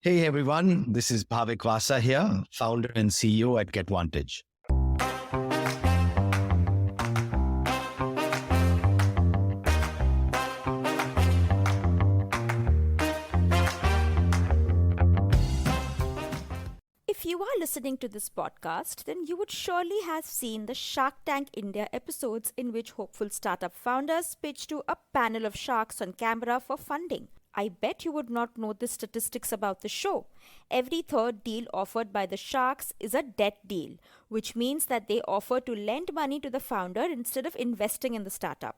Hey everyone, this is Bhavik Vasa here, founder and CEO at GetVantage. If you are listening to this podcast, then you would surely have seen the Shark Tank India episodes in which hopeful startup founders pitch to a panel of sharks on camera for funding. I bet you would not know the statistics about the show. Every third deal offered by the sharks is a debt deal, which means that they offer to lend money to the founder instead of investing in the startup.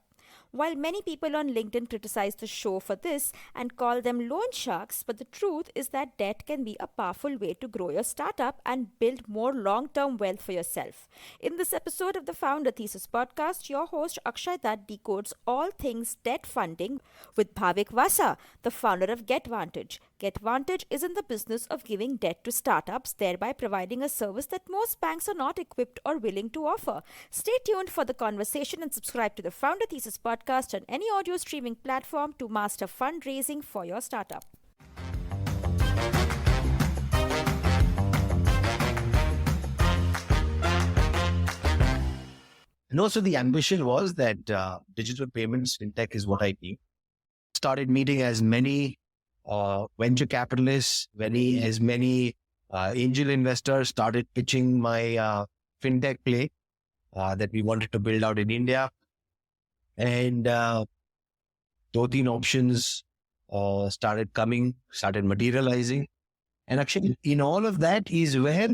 While many people on LinkedIn criticize the show for this and call them loan sharks, but the truth is that debt can be a powerful way to grow your startup and build more long-term wealth for yourself. In this episode of the Founder Thesis Podcast, your host Akshay Dutt decodes all things debt funding with Bhavik Vasa, the founder of GetVantage. GetVantage is in the business of giving debt to startups, thereby providing a service that most banks are not equipped or willing to offer. Stay tuned for the conversation and subscribe to the Founder Thesis Podcast on any audio streaming platform to master fundraising for your startup. And also the ambition was that digital payments, fintech is what I need. Started meeting as many venture capitalists, as many angel investors, started pitching my fintech play that we wanted to build out in India. And 13 options started materializing. And actually, in all of that is where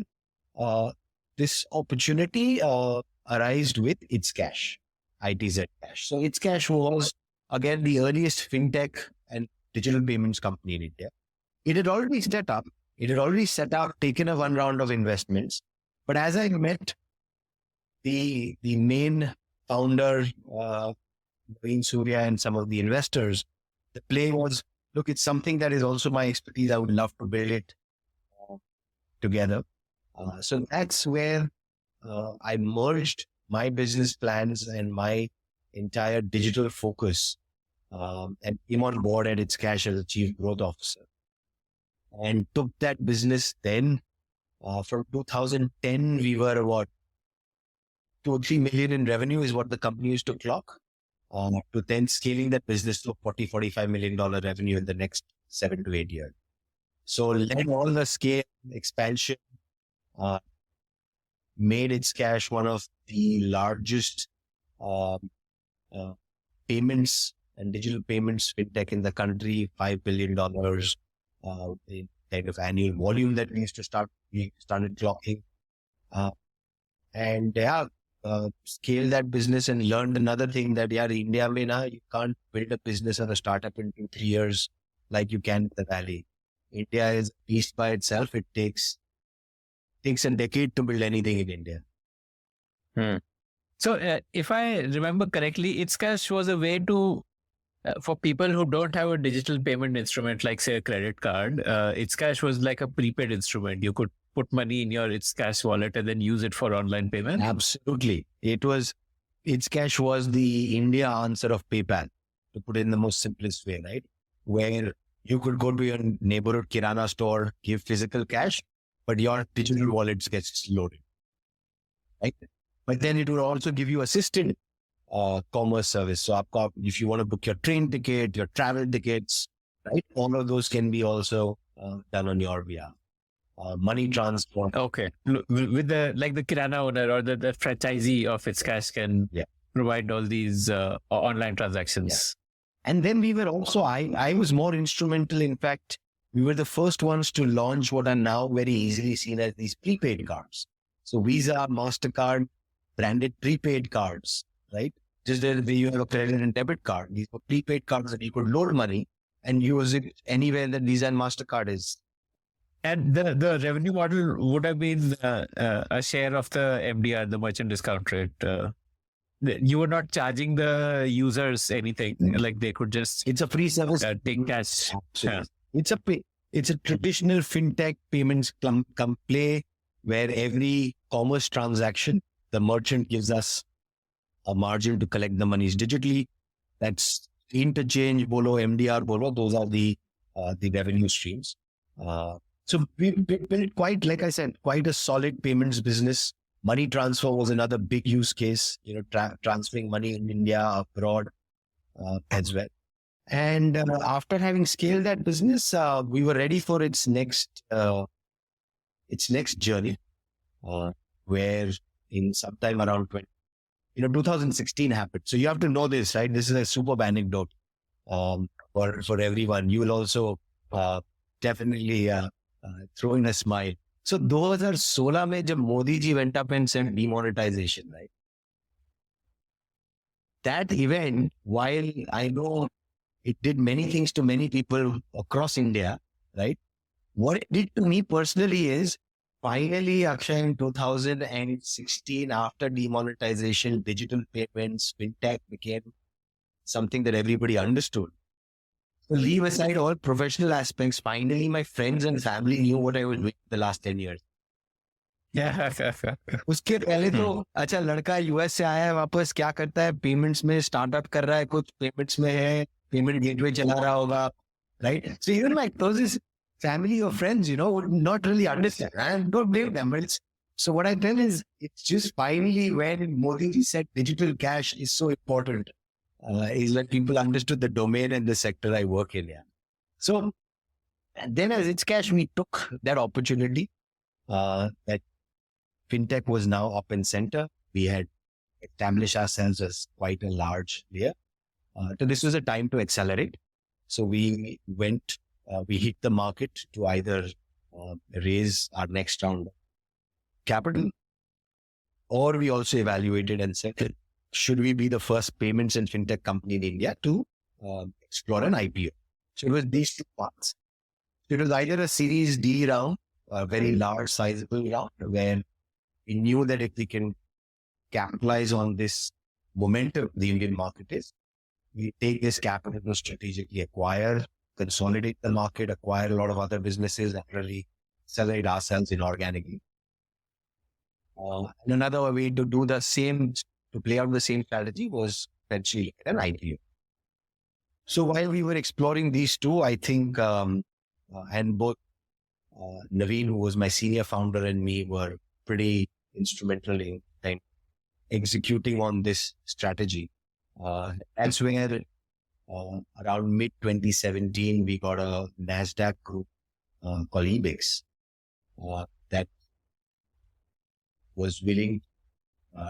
this opportunity arose with ItzCash, ItzCash. So ItzCash was, again, the earliest fintech and digital payments company in India. It had already set up, taken a one round of investments. But as I met the main founder, Naveen Surya, and some of the investors, the play was, look, it's something that is also my expertise. I would love to build it together. So that's where I merged my business plans and my entire digital focus and came on board at ItzCash as a chief growth officer and took that business then. From 2010, we were about 2 or 3 million in revenue is what the company used to clock, to then scaling that business to $40-45 million revenue in the next 7 to 8 years. So led all the scale expansion, made ItzCash one of the largest payments and digital payments fintech in the country, $5 billion in kind of annual volume that we started clocking. Scale that business and learned another thing that India mein you can't build a business or a startup in 2-3 years like you can in the Valley. India is a beast by itself. It takes a decade to build anything in India. So if I remember correctly, ItzCash was a way to, for people who don't have a digital payment instrument, like say a credit card, ItzCash was like a prepaid instrument. You could put money in your ItzCash wallet and then use it for online payment. Absolutely. ItzCash was the India answer of PayPal, to put it in the most simplest way, right? Where you could go to your neighborhood kirana store, give physical cash, but your digital wallets gets loaded, right? But then it will also give you assisted commerce service. So if you want to book your train ticket, your travel tickets, right? All of those can be also done on your behalf. Money transfer. Okay. With the kirana owner or the franchisee of ItzCash can provide all these online transactions. Yeah. And then we were also, I was more instrumental. In fact, we were the first ones to launch what are now very easily seen as these prepaid cards. So Visa, MasterCard, branded prepaid cards, right? Just the way you have a credit and debit card. These were prepaid cards that you could load money and use it anywhere that Visa and MasterCard is. And the revenue model would have been a share of the MDR, the merchant discount rate. You were not charging the users anything. Like they could just... It's a free service. Take cash. Yeah. It's a traditional fintech payments play where every commerce transaction, the merchant gives us a margin to collect the monies digitally. That's interchange, bolo, MDR, bolo. Those are the revenue streams. So we built quite, like I said, quite a solid payments business. Money transfer was another big use case, transferring money in India, abroad as well. And after having scaled that business, we were ready for its next journey, where in sometime around 2016 happened. So you have to know this, right? This is a superb anecdote for everyone. You will also definitely throw in a smile. So 2016 में जब Modi ji went up and said demonetization, right? That event, while I know it did many things to many people across India, right? What it did to me personally is, finally, Akshay, in 2016, after demonetization, digital payments, Fintech became something that everybody understood. So leave aside all professional aspects. Finally, my friends and family knew what I was doing the last 10 years. उसके पहले तो अच्छा लड़का US से आया है वापस, क्या करता है, पेमेंट्स में स्टार्टअप कर रहा है, कुछ पेमेंट्स में है, पेमेंट गेटवे चला रहा होगा, right? So even my closest family or friends, would not really understand. And don't blame them. But so what I tell is, it's just finally when Modi ji said digital cash is so important, is when people understood the domain and the sector I work in. Yeah. So and then as ItzCash, we took that opportunity that Fintech was now up in center. We had established ourselves as quite a large player. So this was a time to accelerate. So we went we hit the market to either raise our next round of capital, or we also evaluated and said, should we be the first payments and fintech company in India to explore an IPO? So it was these two parts. It was either a Series D round, a very large, sizable round, where we knew that if we can capitalize on this momentum the Indian market is, we take this capital to strategically acquire, consolidate the market, acquire a lot of other businesses, and really accelerate ourselves inorganically. And another way to do the same, to play out the same strategy, was essentially an IPO. So while we were exploring these two, I think, and both Naveen, who was my senior founder, and me were pretty instrumental in executing on this strategy. That's where around mid 2017, we got a NASDAQ group called Ebix that was willing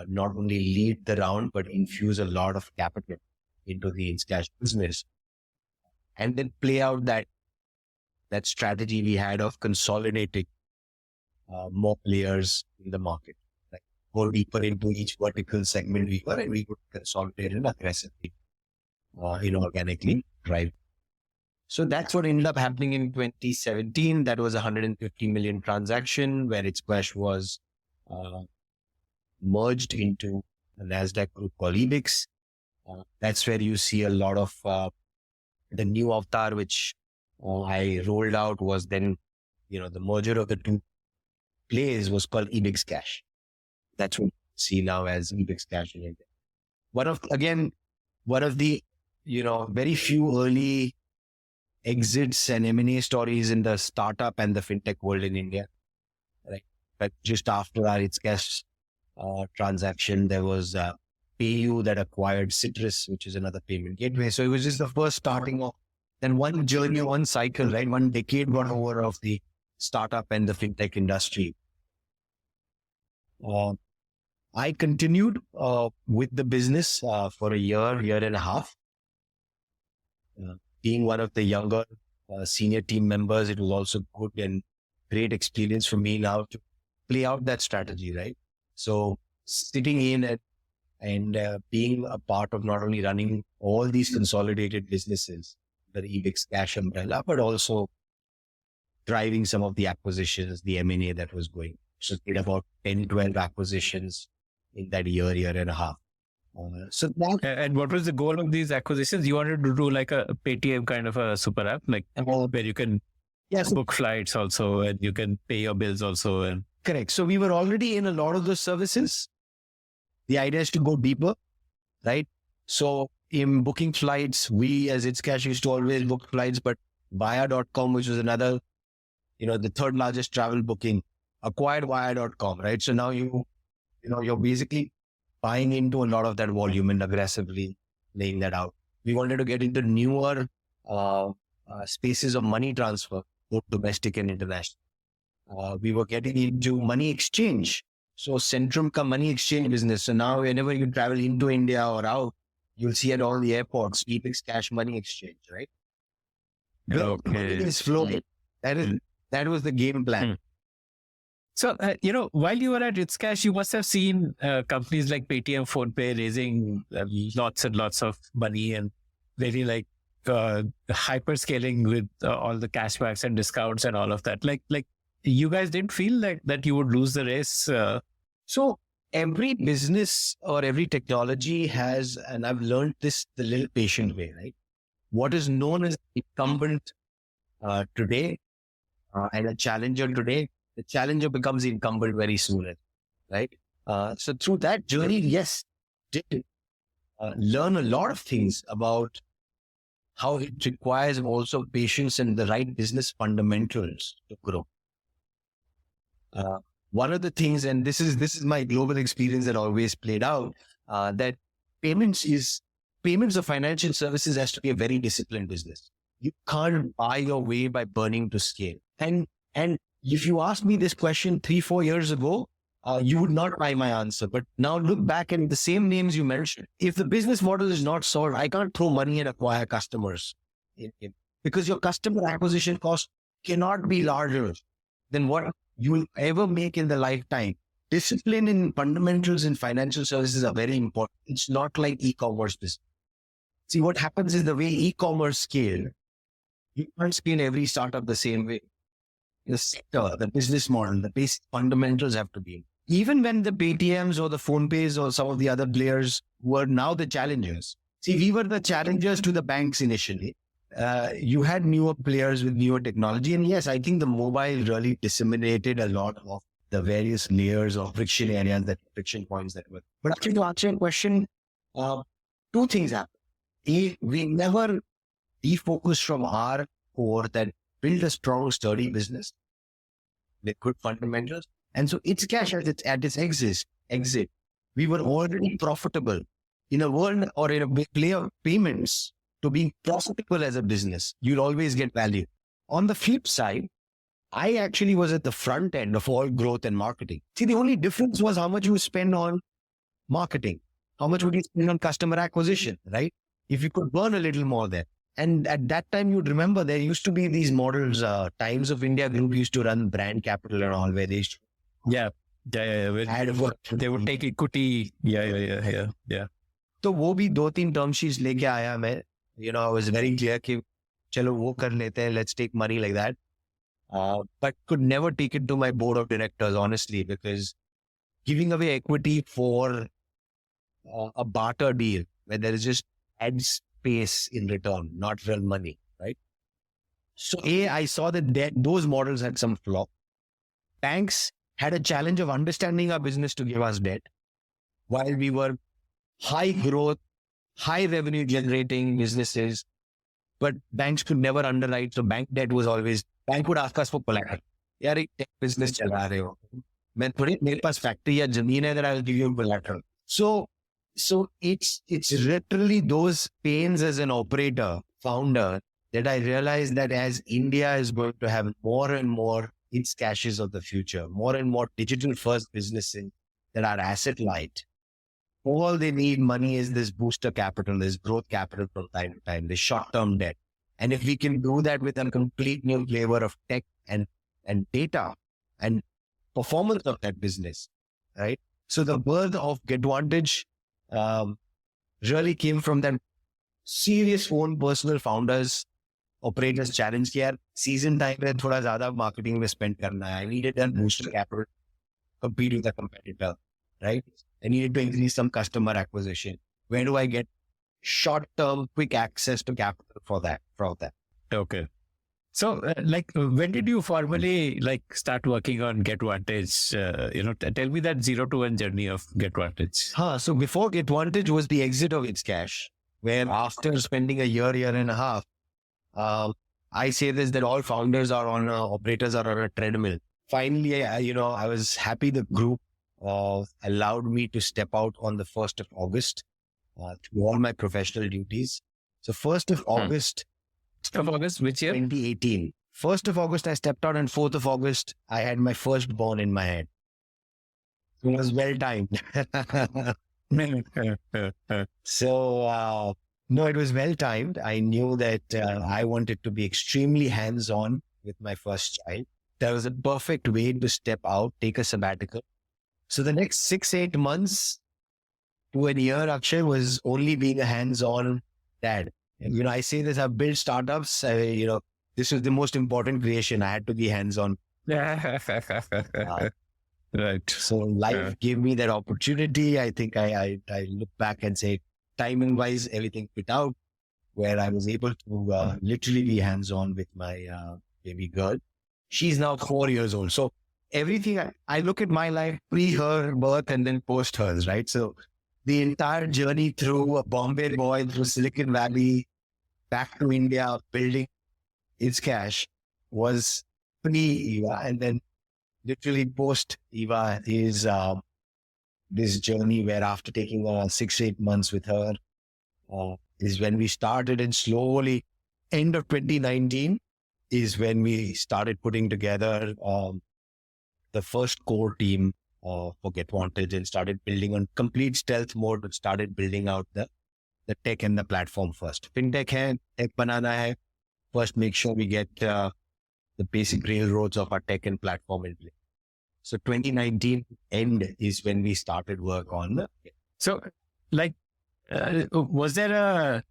not only lead the round, but infuse a lot of capital into the ItzCash business, and then play out that strategy we had of consolidating more players in the market, like go deeper into each vertical segment we were, and we could consolidate it aggressively, inorganically, right? So that's what ended up happening in 2017. That was a 150 million transaction where ItzCash was merged into a NASDAQ group called Ebix. That's where you see a lot of the new avatar, which I rolled out, was then, the merger of the two plays was called ItzCash. That's what you see now as ItzCash in India. One of the, very few early exits and M&A stories in the startup and the fintech world in India. Right? But just after our ItzCash transaction, there was PayU that acquired Citrus, which is another payment gateway. So it was just the first starting of then one journey, one cycle, right? One decade gone over of the startup and the fintech industry. I continued with the business for a year and a half. Being one of the younger senior team members, it was also good and great experience for me now to play out that strategy, right? So sitting in and being a part of not only running all these consolidated businesses, the ItzCash umbrella, but also driving some of the acquisitions, the M&A that was going. So did about 10, 12 acquisitions in that year and a half. And what was the goal of these acquisitions? You wanted to do like a Paytm kind of a super app, like where you can book flights also, and you can pay your bills also. And correct. So we were already in a lot of those services. The idea is to go deeper, right? So in booking flights, we as ItzCash used to always book flights, but Buyer.com, which was another the third largest travel booking, acquired Wire.com, right? So now you're basically buying into a lot of that volume and aggressively laying that out. We wanted to get into newer spaces of money transfer, both domestic and international. We were getting into money exchange. So Centrum ka money exchange business. So now whenever you travel into India or out, you'll see at all the airports, ItzCash money exchange, right? Okay. Money is flowing. That was the game plan. So, while you were at ItzCash, you must have seen companies like Paytm, PhonePe raising lots and lots of money and very hyper scaling with all the cashbacks and discounts and all of that. Like you guys didn't feel like that you would lose the race. So every business or every technology has, and I've learned this the little patient way, right? What is known as incumbent today and a challenger today, the challenger becomes incumbent very soon, right? So through that journey, yes, did learn a lot of things about how it requires also patience and the right business fundamentals to grow. One of the things, and this is my global experience that always played out, that payments of financial services has to be a very disciplined business. You can't buy your way by burning to scale. And if you asked me this question 3-4 years ago, you would not buy my answer. But now look back at the same names you mentioned. If the business model is not solved, I can't throw money and acquire customers because your customer acquisition cost cannot be larger than what you will ever make in the lifetime. Discipline and fundamentals in financial services are very important. It's not like e-commerce business. See, what happens is the way e-commerce scale, you can't scale every startup the same way. The sector, the business model, the basic fundamentals have to be. Even when the Paytms or the PhonePes or some of the other players were now the challengers. See, we were the challengers to the banks initially. You had newer players with newer technology. And yes, I think the mobile really disseminated a lot of the various layers of friction points that were. But actually to answer your question, two things happened. We never defocused from our core that build a strong, sturdy business with good fundamentals. And so ItzCash at its exit, we were already profitable in a world or in a play of payments. To be profitable as a business, you'll always get value. On the flip side, I actually was at the front end of all growth and marketing. See, the only difference was how much you spend on marketing. How much would you spend on customer acquisition, right? If you could burn a little more there. And at that time, you'd remember there used to be these models, Times of India Group used to run brand capital and all where they used to. Yeah. They would take equity. Yeah. तो वो भी 2-3 term sheets लेके आया मैं. I was very clear कि चलो वो कर लेते हैं, let's take money like that. But could never take it to my board of directors, honestly, because giving away equity for a barter deal where there is just ad space in return, not real money, right? So I saw that those models had some flaw. Banks had a challenge of understanding our business to give us debt while we were high growth, high revenue generating businesses, but banks could never underwrite. So bank debt was always, bank would ask us for collateral. यार एक tech business चला रहे हो, मेरे पास factory या जमीन है that I'll give you collateral. So it's literally those pains as an operator, founder, that I realized that as India is going to have more and more ItzCashes of the future, more and more digital first businesses that are asset light. All they need money is this booster capital, this growth capital from time to time, this short-term debt. And if we can do that with a complete new flavor of tech and data and performance of that business, right? So the birth of GetVantage really came from that serious own personal founders, operators challenge कि यार season time में थोड़ा ज़्यादा marketing में spend करना है. I needed a booster capital to compete with a competitor, right? I needed to increase some customer acquisition. Where do I get short-term, quick access to capital for that? Okay. So, when did you formally start working on GetVantage? Tell me that 0 to 1 journey of GetVantage. So before GetVantage was the exit of ItzCash, where after spending a year and a half, I say this, that all founders are operators are on a treadmill. Finally, I was happy the group allowed me to step out on the 1st of August to all my professional duties. So 1st of August, Of August, which year? 2018. 1st of August, I stepped out, and 4th of August, I had my firstborn in my head. It was well timed. So, no, it was well timed. I knew that I wanted to be extremely hands-on with my first child. That was a perfect way to step out, take a sabbatical. So the next 6-8 months to a year, Akshay, was only being a hands-on dad. And, I say this, I've built startups. This was the most important creation. I had to be hands-on. Right. So life gave me that opportunity. I think I look back and say, timing-wise, everything fit out, where I was able to literally be hands-on with my baby girl. She's now 4 years old. So everything, I look at my life pre her birth and then post hers, right? So the entire journey through a Bombay boy, through Silicon Valley, back to India, building ItzCash was pre-Eva. And then literally post Eva is this journey where after taking 6-8 months with her is when we started, and slowly end of 2019 is when we started putting together the first core team for GetVantage and started building on complete stealth mode, but started building out the tech and the platform first. Fintech hai, tech banana hai. First, make sure we get the basic railroads of our tech and platform in place. So 2019 end is when we started work on the. So, was there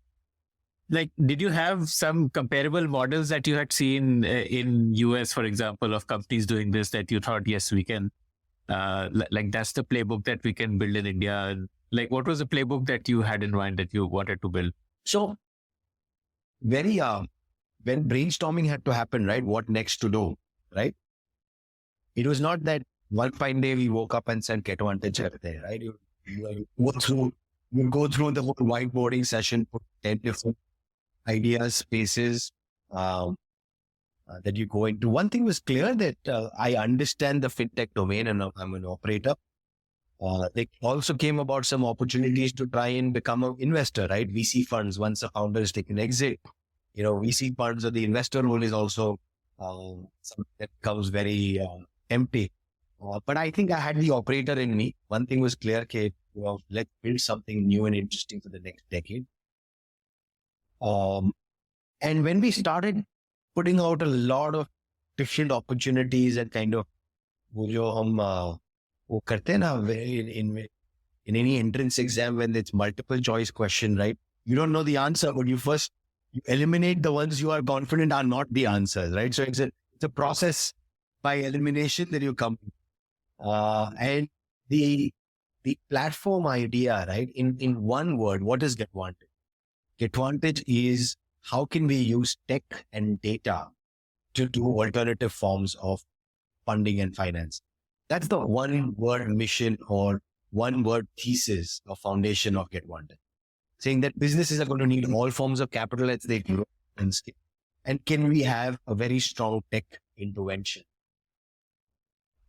did you have some comparable models that you had seen in US, for example, of companies doing this that you thought, yes, we can, that's the playbook that we can build in India? And what was the playbook that you had in mind that you wanted to build? So very, when brainstorming had to happen, right? What next to do, right? It was not that one fine day we woke up and said GetVantage there, right? You go through the whole whiteboarding session, put 10 different ideas, spaces that you go into. One thing was clear, that I understand the fintech domain and I'm an operator. There also came about some opportunities to try and become an investor, right? VC funds, once a founder is taken exit, VC funds or the investor role is also something that becomes very empty. But I think I had the operator in me. One thing was clear, okay, let's build something new and interesting for the next decade. And when we started putting out a lot of different opportunities and kind of in any entrance exam, when it's multiple choice question, right? You don't know the answer, but you eliminate the ones you are confident are not the answers, right? So it's a process by elimination that you come. And the platform idea, right? In one word, what is GetVantage? GetVantage is how can we use tech and data to do alternative forms of funding and finance. That's the one word mission or one word thesis or foundation of GetVantage. Saying that businesses are going to need all forms of capital as they grow and scale. And can we have a very strong tech intervention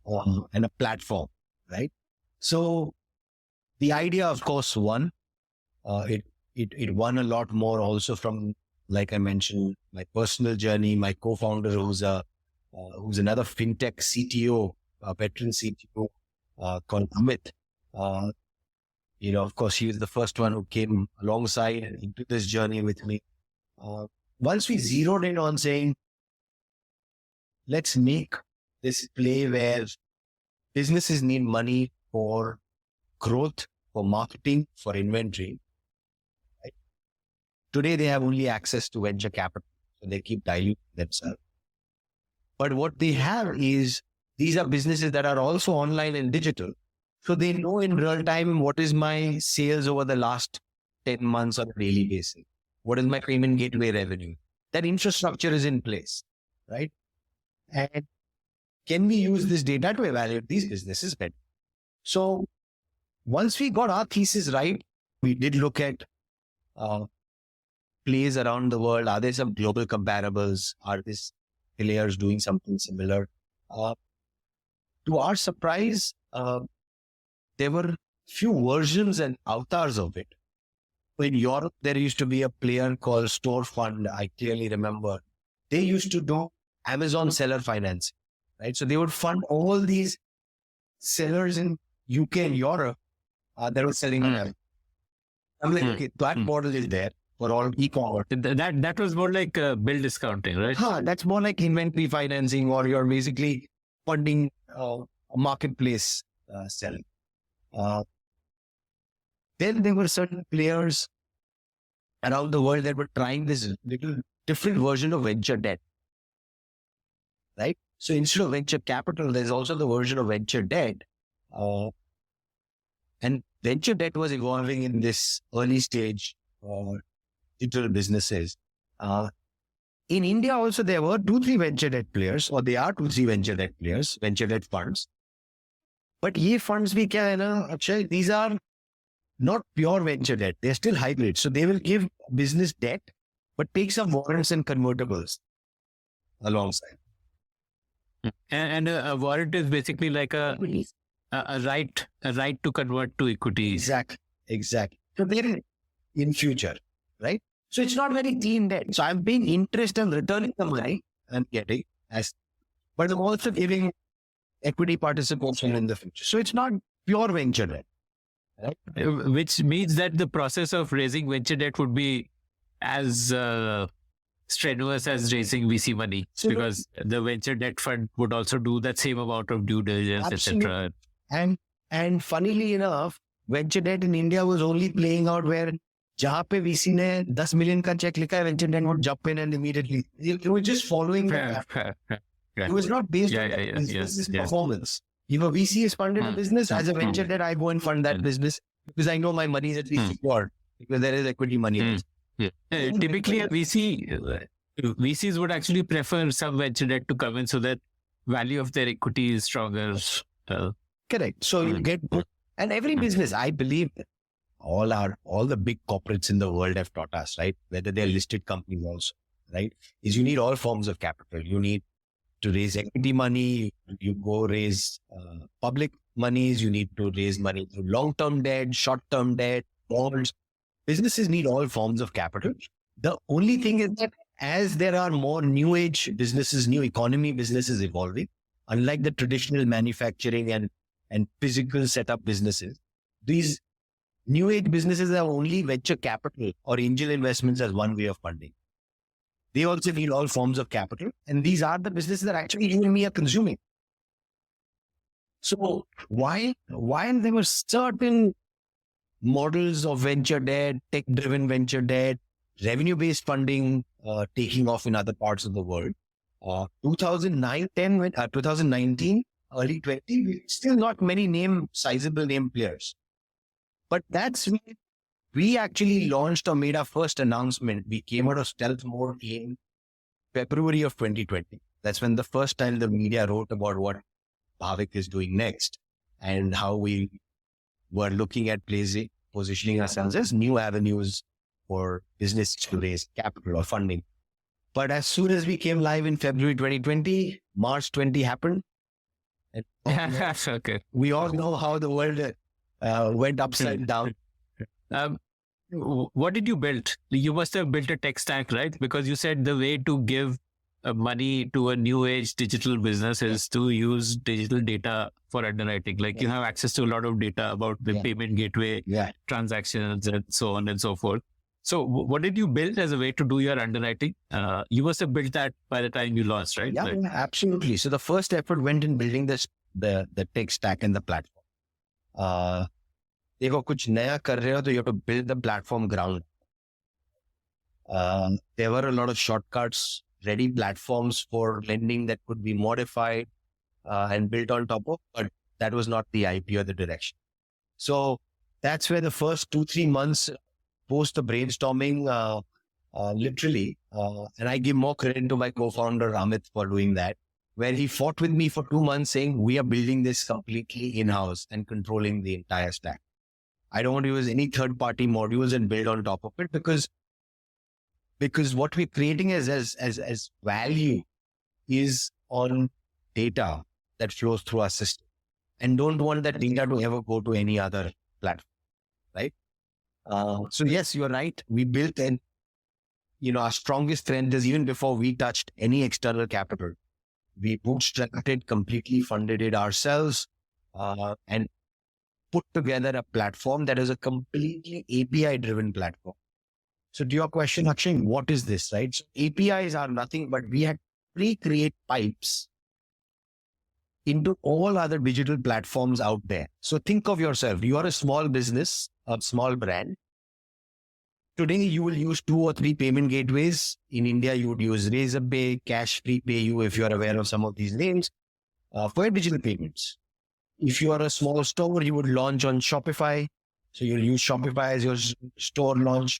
and a platform, right? So the idea, of course, won. It won a lot more also from, like I mentioned, my personal journey, my co-founder who's another fintech CTO, a veteran CTO called Amit. Of course, he was the first one who came alongside into this journey with me. Once we zeroed in on saying, let's make this play where businesses need money for growth, for marketing, for inventory. Right? Today, they have only access to venture capital, so they keep diluting themselves. But what they have is, these are businesses that are also online and digital. So they know in real time what is my sales over the last 10 months on a daily basis. What is my payment gateway revenue? That infrastructure is in place, right? And can we use this data to evaluate these businesses better? So once we got our thesis right, we did look at plays around the world? Are there some global comparables? Are these players doing something similar? To our surprise, there were few versions and avatars of it. In Europe, there used to be a player called Storefund. I clearly remember. They used to do Amazon seller finance, right? So they would fund all these sellers in UK and Europe that were selling on Amazon. I'm like, okay, that model is there for all e-commerce. That was more like bill discounting, right? That's more like inventory financing, or you're basically funding a marketplace selling. Then there were certain players around the world that were trying this little different version of venture debt, right? So instead of venture capital, there's also the version of venture debt. And venture debt was evolving in this early stage digital businesses. In India also, there were 2-3 venture debt players, or there are 2-3 venture debt players, venture debt funds. But ye funds bhi kya hai na, Akshay, these are not pure venture debt. They're still hybrid. So they will give business debt, but take some warrants and convertibles alongside. And a warrant is basically like a right to convert to equity. Exactly. So they're in future, right? So it's not very clean debt. So I'm paying interest and returning the money I'm getting, but I'm also giving equity participation in the future. So it's not pure venture debt. Right? Which means that the process of raising venture debt would be as strenuous as raising VC money, because the venture debt fund would also do that same amount of due diligence, etc. And funnily enough, venture debt in India was only playing out where जहाँ पे VC ने 10 million का check लिखा है, venture debt would jump in and immediately. It was just following that. It was not based on business performance. If a VC is funded a business, as a venture debt, I go and fund that business because I know my money is at least secured because there is equity money. Typically, VCs would actually prefer some venture debt to come in so that value of their equity is stronger. Correct. So you get, and every business, I believe, all the big corporates in the world have taught us, right? Whether they're listed companies also, right? Is you need all forms of capital. You need to raise equity money, you go raise public monies, you need to raise money through long-term debt, short-term debt, bonds. Businesses need all forms of capital. The only thing is that as there are more new age businesses, new economy businesses evolving, unlike the traditional manufacturing and physical setup businesses, these new age businesses have only venture capital or angel investments as one way of funding. They also need all forms of capital. And these are the businesses that actually you and me are consuming. So while there were certain models of venture debt, tech-driven venture debt, revenue-based funding taking off in other parts of the world, 2019, early 20, still not many sizable name players. But that's when we actually launched or made our first announcement. We came out of stealth mode in February of 2020. That's when the first time the media wrote about what Bhavik is doing next and how we were looking at positioning ourselves as new avenues for business to raise capital or funding. But as soon as we came live in February 2020, March 20 happened. And okay. We all know how the world went upside down. What did you build? You must have built a tech stack, right? Because you said the way to give money to a new age digital business is to use digital data for underwriting. Like you have access to a lot of data about the payment gateway, transactions, and so on and so forth. So what did you build as a way to do your underwriting? You must have built that by the time you launched, right? Yeah, absolutely. So the first effort went in building the tech stack and the platform. देखो कुछ नया कर रहे हो तो you have to build the platform ground. There were a lot of shortcuts, ready platforms for lending that could be modified and built on top of, but that was not the IP or the direction. So that's where the first 2-3 months post the brainstorming, literally, and I give more credit to my co-founder Amit for doing that, where he fought with me for 2 months saying, we are building this completely in-house and controlling the entire stack. I don't want to use any third-party modules and build on top of it because because what we're creating as value is on data that flows through our system, and don't want that data to ever go to any other platform, right? So yes, you're right. We built our strongest strength is even before we touched any external capital. We bootstrapped it, completely funded it ourselves, and put together a platform that is a completely API-driven platform. So to your question, Akshay, what is this, right? So APIs are nothing, but we had pre-create pipes into all other digital platforms out there. So think of yourself. You are a small business, a small brand. Today, you will use 2 or 3 payment gateways. In India, you would use Razorpay, Cash Free PayU, if you're aware of some of these names, for digital payments. If you are a small store, you would launch on Shopify. So you'll use Shopify as your store launch.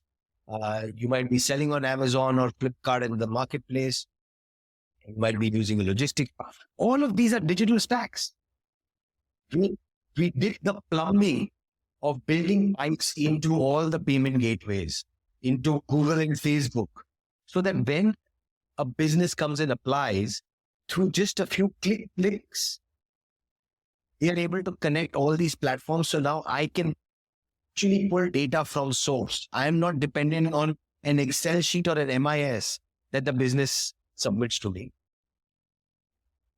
You might be selling on Amazon or Flipkart in the marketplace. You might be using a logistic. All of these are digital stacks. We did the plumbing of building pipes into all the payment gateways, into Google and Facebook, so that when a business comes and applies, through just a few clicks, they are able to connect all these platforms. So now I can actually pull data from source. I am not dependent on an Excel sheet or an MIS that the business submits to me.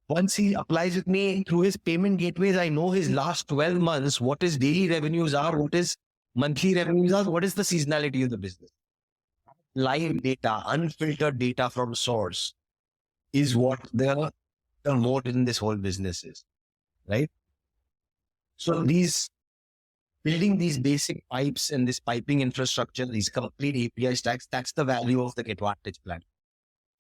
Once he applies with me through his payment gateways, I know his last 12 months, what his daily revenues are, what his monthly revenues are, what is the seasonality of the business. Live data, unfiltered data from source is what the moat in this whole business is, right? So building these basic pipes and this piping infrastructure, these complete API stacks, that's the value of the GetVantage plan.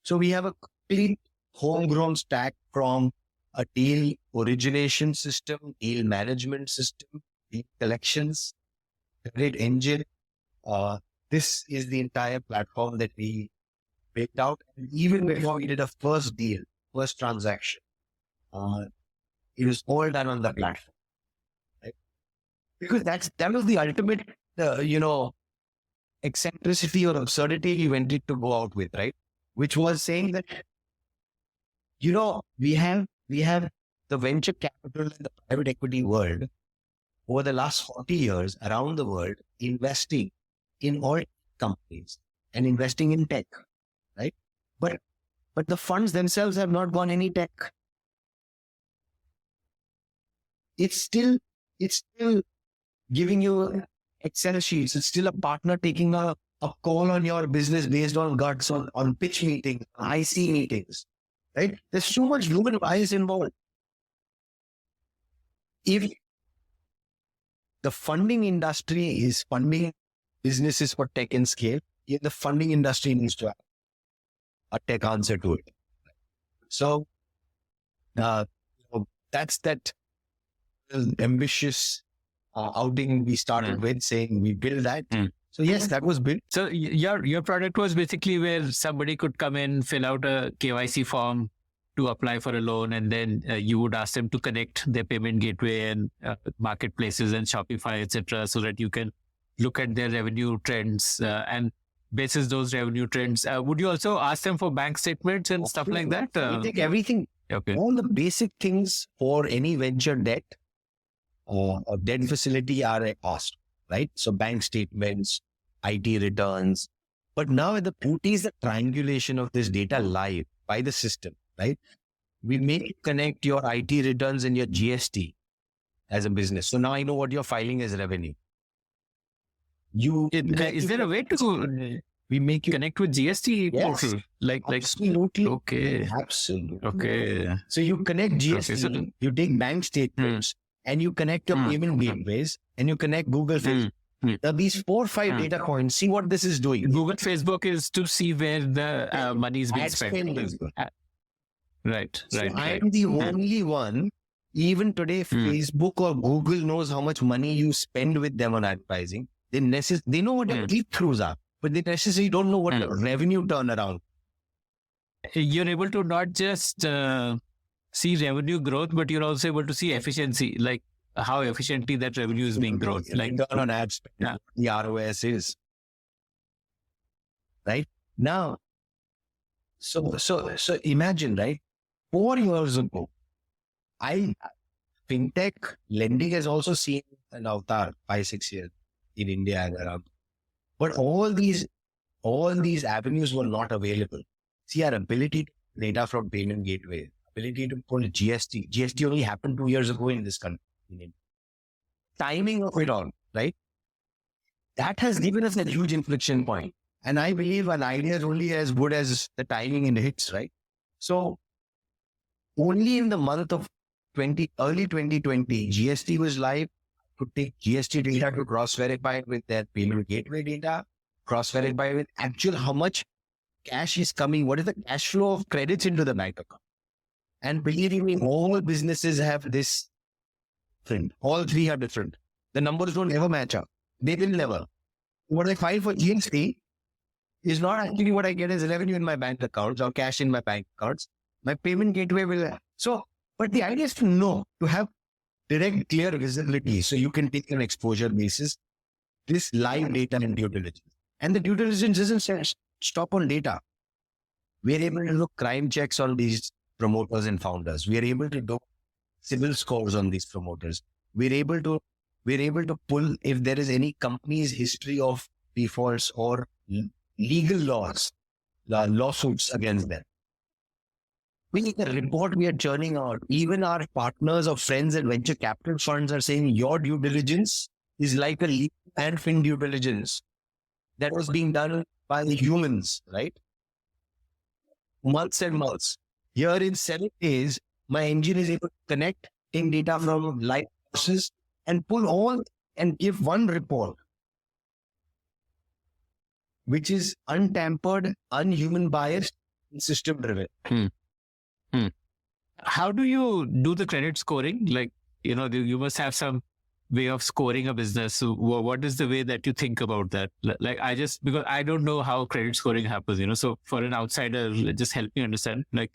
So we have a complete homegrown stack from a deal origination system, deal management system, deal collections, credit engine. This is the entire platform that we built out. And even before we did a first deal, first transaction, it was all done on the platform, right? Because that was the ultimate, eccentricity or absurdity we wanted to go out with, right? Which was saying that, we have the venture capital in the private equity world over the last 40 years around the world investing in all companies and investing in tech, right? But the funds themselves have not gone any tech. It's still giving you Excel sheets. It's still a partner taking a call on your business based on guts, on pitch meetings, IC meetings, right? There's so much human bias involved. If the funding industry is funding businesses for tech and scale, the funding industry needs to have a tech answer to it. So that's that ambitious outing we started with, saying we build that. So yes, that was built. So your product was basically where somebody could come in, fill out a KYC form to apply for a loan, and then you would ask them to connect their payment gateway and marketplaces and Shopify, etc., so that you can look at their revenue trends and basis those revenue trends. Would you also ask them for bank statements and stuff like that? We take everything, all the basic things for any venture debt or debt facility are a cost, right? So bank statements, IT returns. But now the beauty is the triangulation of this data live by the system, right? We make you connect your IT returns and your GST as a business. So now I know what you're filing as revenue. Is there a way to we make you connect with GST portal? Like absolutely. Okay. Absolutely. Okay. So you connect GST, you take bank statements, and you connect your payment gateways, and you connect Google, Facebook. Now these 4 or 5 data points, see what this is doing. Google, Facebook is to see where the money is being spent. Right. So I'm the only one. Even today, Facebook or Google knows how much money you spend with them on advertising. They know what your click-throughs are, but they necessarily don't know what your revenue turnaround. You're able to not just see revenue growth, but you're also able to see efficiency, like how efficiently that revenue is being grown. Like return on ad spend, the ROS is. Right? Now, so imagine, right? 4 years ago, fintech lending has also seen an avatar 5-6 years in India and around. But all these avenues were not available. See, our ability to data from payment gateway, ability to pull GST. GST only happened 2 years ago in this country. Timing of it all, right? That has given us a huge inflection point. And I believe an idea is only as good as the timing and hits, right? So only in the month of early 2020, GST was live. Could take GST data to cross-verify it with their payment gateway data, cross-verify with actual how much cash is coming, what is the cash flow of credits into the bank account. And believe me, all businesses have this thing. All three are different. The numbers don't ever match up. They will never. What I file for GST is not actually what I get as revenue in my bank accounts or cash in my bank accounts. My payment gateway will. So, but the idea is to have direct, clear visibility so you can take an exposure basis, this live data and due diligence. And the due diligence doesn't stop on data. We are able to look crime checks on these promoters and founders. We are able to do civil scores on these promoters. We're able to pull if there is any company's history of defaults or legal lawsuits against them. The report we are churning out, even our partners or friends and venture capital funds are saying your due diligence is like a legal and fin due diligence that was being done by the humans, right? Months and months. Here in 7 days, my engine is able to connect in data from live sources and pull all and give one report, which is untampered, unhuman biased, and system driven. How do you do the credit scoring? Like, you must have some way of scoring a business. So what is the way that you think about that? Like, because I don't know how credit scoring happens, so for an outsider, just help me understand. Like,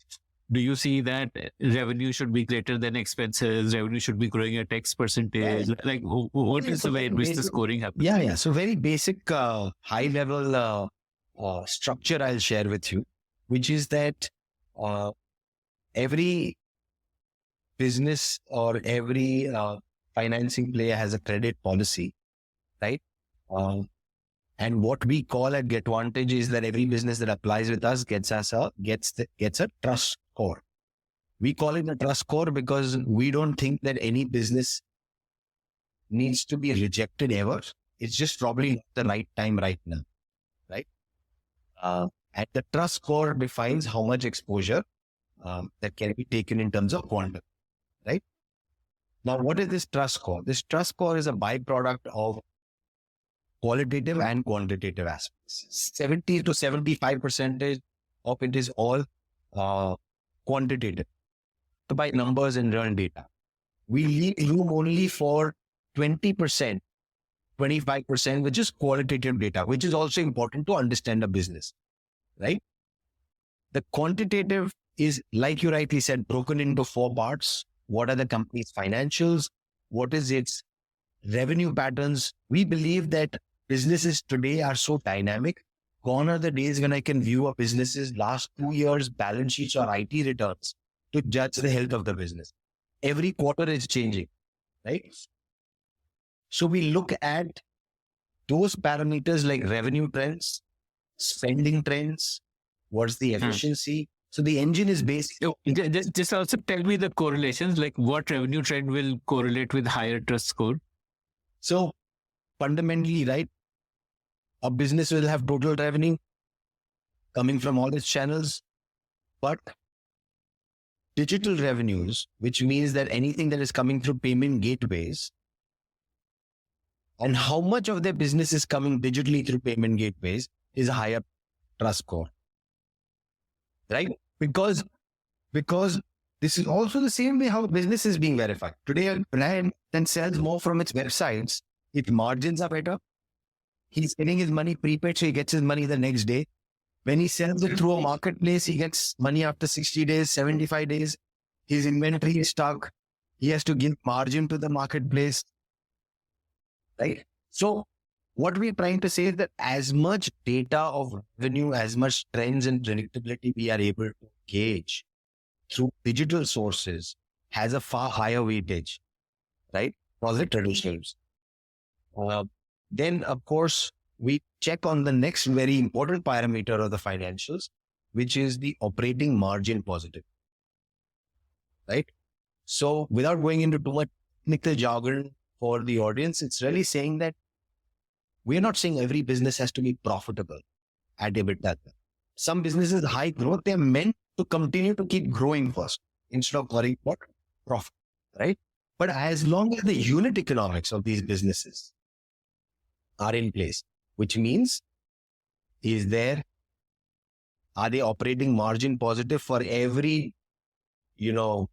do you see that revenue should be greater than expenses? Revenue should be growing at X percentage? Like, what is the way in which the scoring happens? Yeah. So very basic, high level structure I'll share with you, which is that every business or every financing player has a credit policy, right? And what we call at GetVantage is that every business that applies with us gets a trust score. We call it a trust score because we don't think that any business needs to be rejected ever. It's just probably not the right time right now, right? And the trust score defines how much exposure that can be taken in terms of quantum, right? Now, what is this trust score? This trust score is a byproduct of qualitative and quantitative aspects. 70 to 75% of it is all quantitative, so by numbers and real data. We leave room only for 20%, 25%, which is qualitative data, which is also important to understand a business, right? The quantitative is, like you rightly said, broken into 4 parts. What are the company's financials? What is its revenue patterns? We believe that businesses today are so dynamic. Gone are the days when I can view a business's last 2 years balance sheets or IT returns to judge the health of the business. Every quarter is changing, right? So we look at those parameters like revenue trends, spending trends, what's the efficiency. So the engine is based. Just also tell me the correlations, like what revenue trend will correlate with higher trust score? So fundamentally, right, a business will have total revenue coming from all its channels, but digital revenues, which means that anything that is coming through payment gateways and how much of their business is coming digitally through payment gateways is a higher trust score, right? Because this is also the same way how business is being verified. Today, a brand then sells more from its websites. Its margins are better. He's getting his money prepaid, so he gets his money the next day. When he sells it through a marketplace, he gets money after 60 days, 75 days. His inventory is stuck. He has to give margin to the marketplace, right? So What we're trying to say is that as much data of revenue, as much trends and predictability we are able to gauge through digital sources has a far higher weightage, right? For the traditionals. Then, of course, we check on the next very important parameter of the financials, which is the operating margin positive, right? So without going into too much technical jargon for the audience, it's really saying that we're not saying every business has to be profitable at EBITDA. Some businesses, high growth, they're meant to continue to keep growing first instead of worrying about profit, right? But as long as the unit economics of these businesses are in place, which means are they operating margin positive for every, $3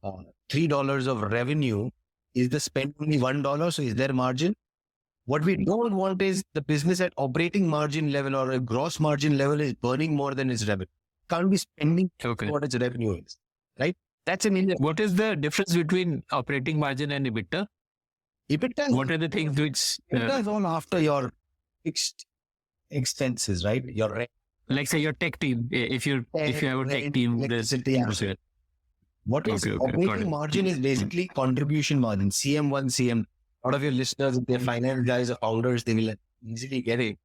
of revenue? Is the spend only $1? So is there margin? What we don't want is the business at operating margin level or a gross margin level is burning more than its revenue. Can't be spending what its revenue is, right? That's an Indian. What is the difference between operating margin and EBITDA? EBITDA. What are the things which... EBITDA is all after your fixed expenses, right? Your rent. Like say your tech team, if you have a tech team, there's... What is operating margin is basically contribution margin, CM1, CM. A lot of your listeners, if they're finance guys or founders, they will easily get it.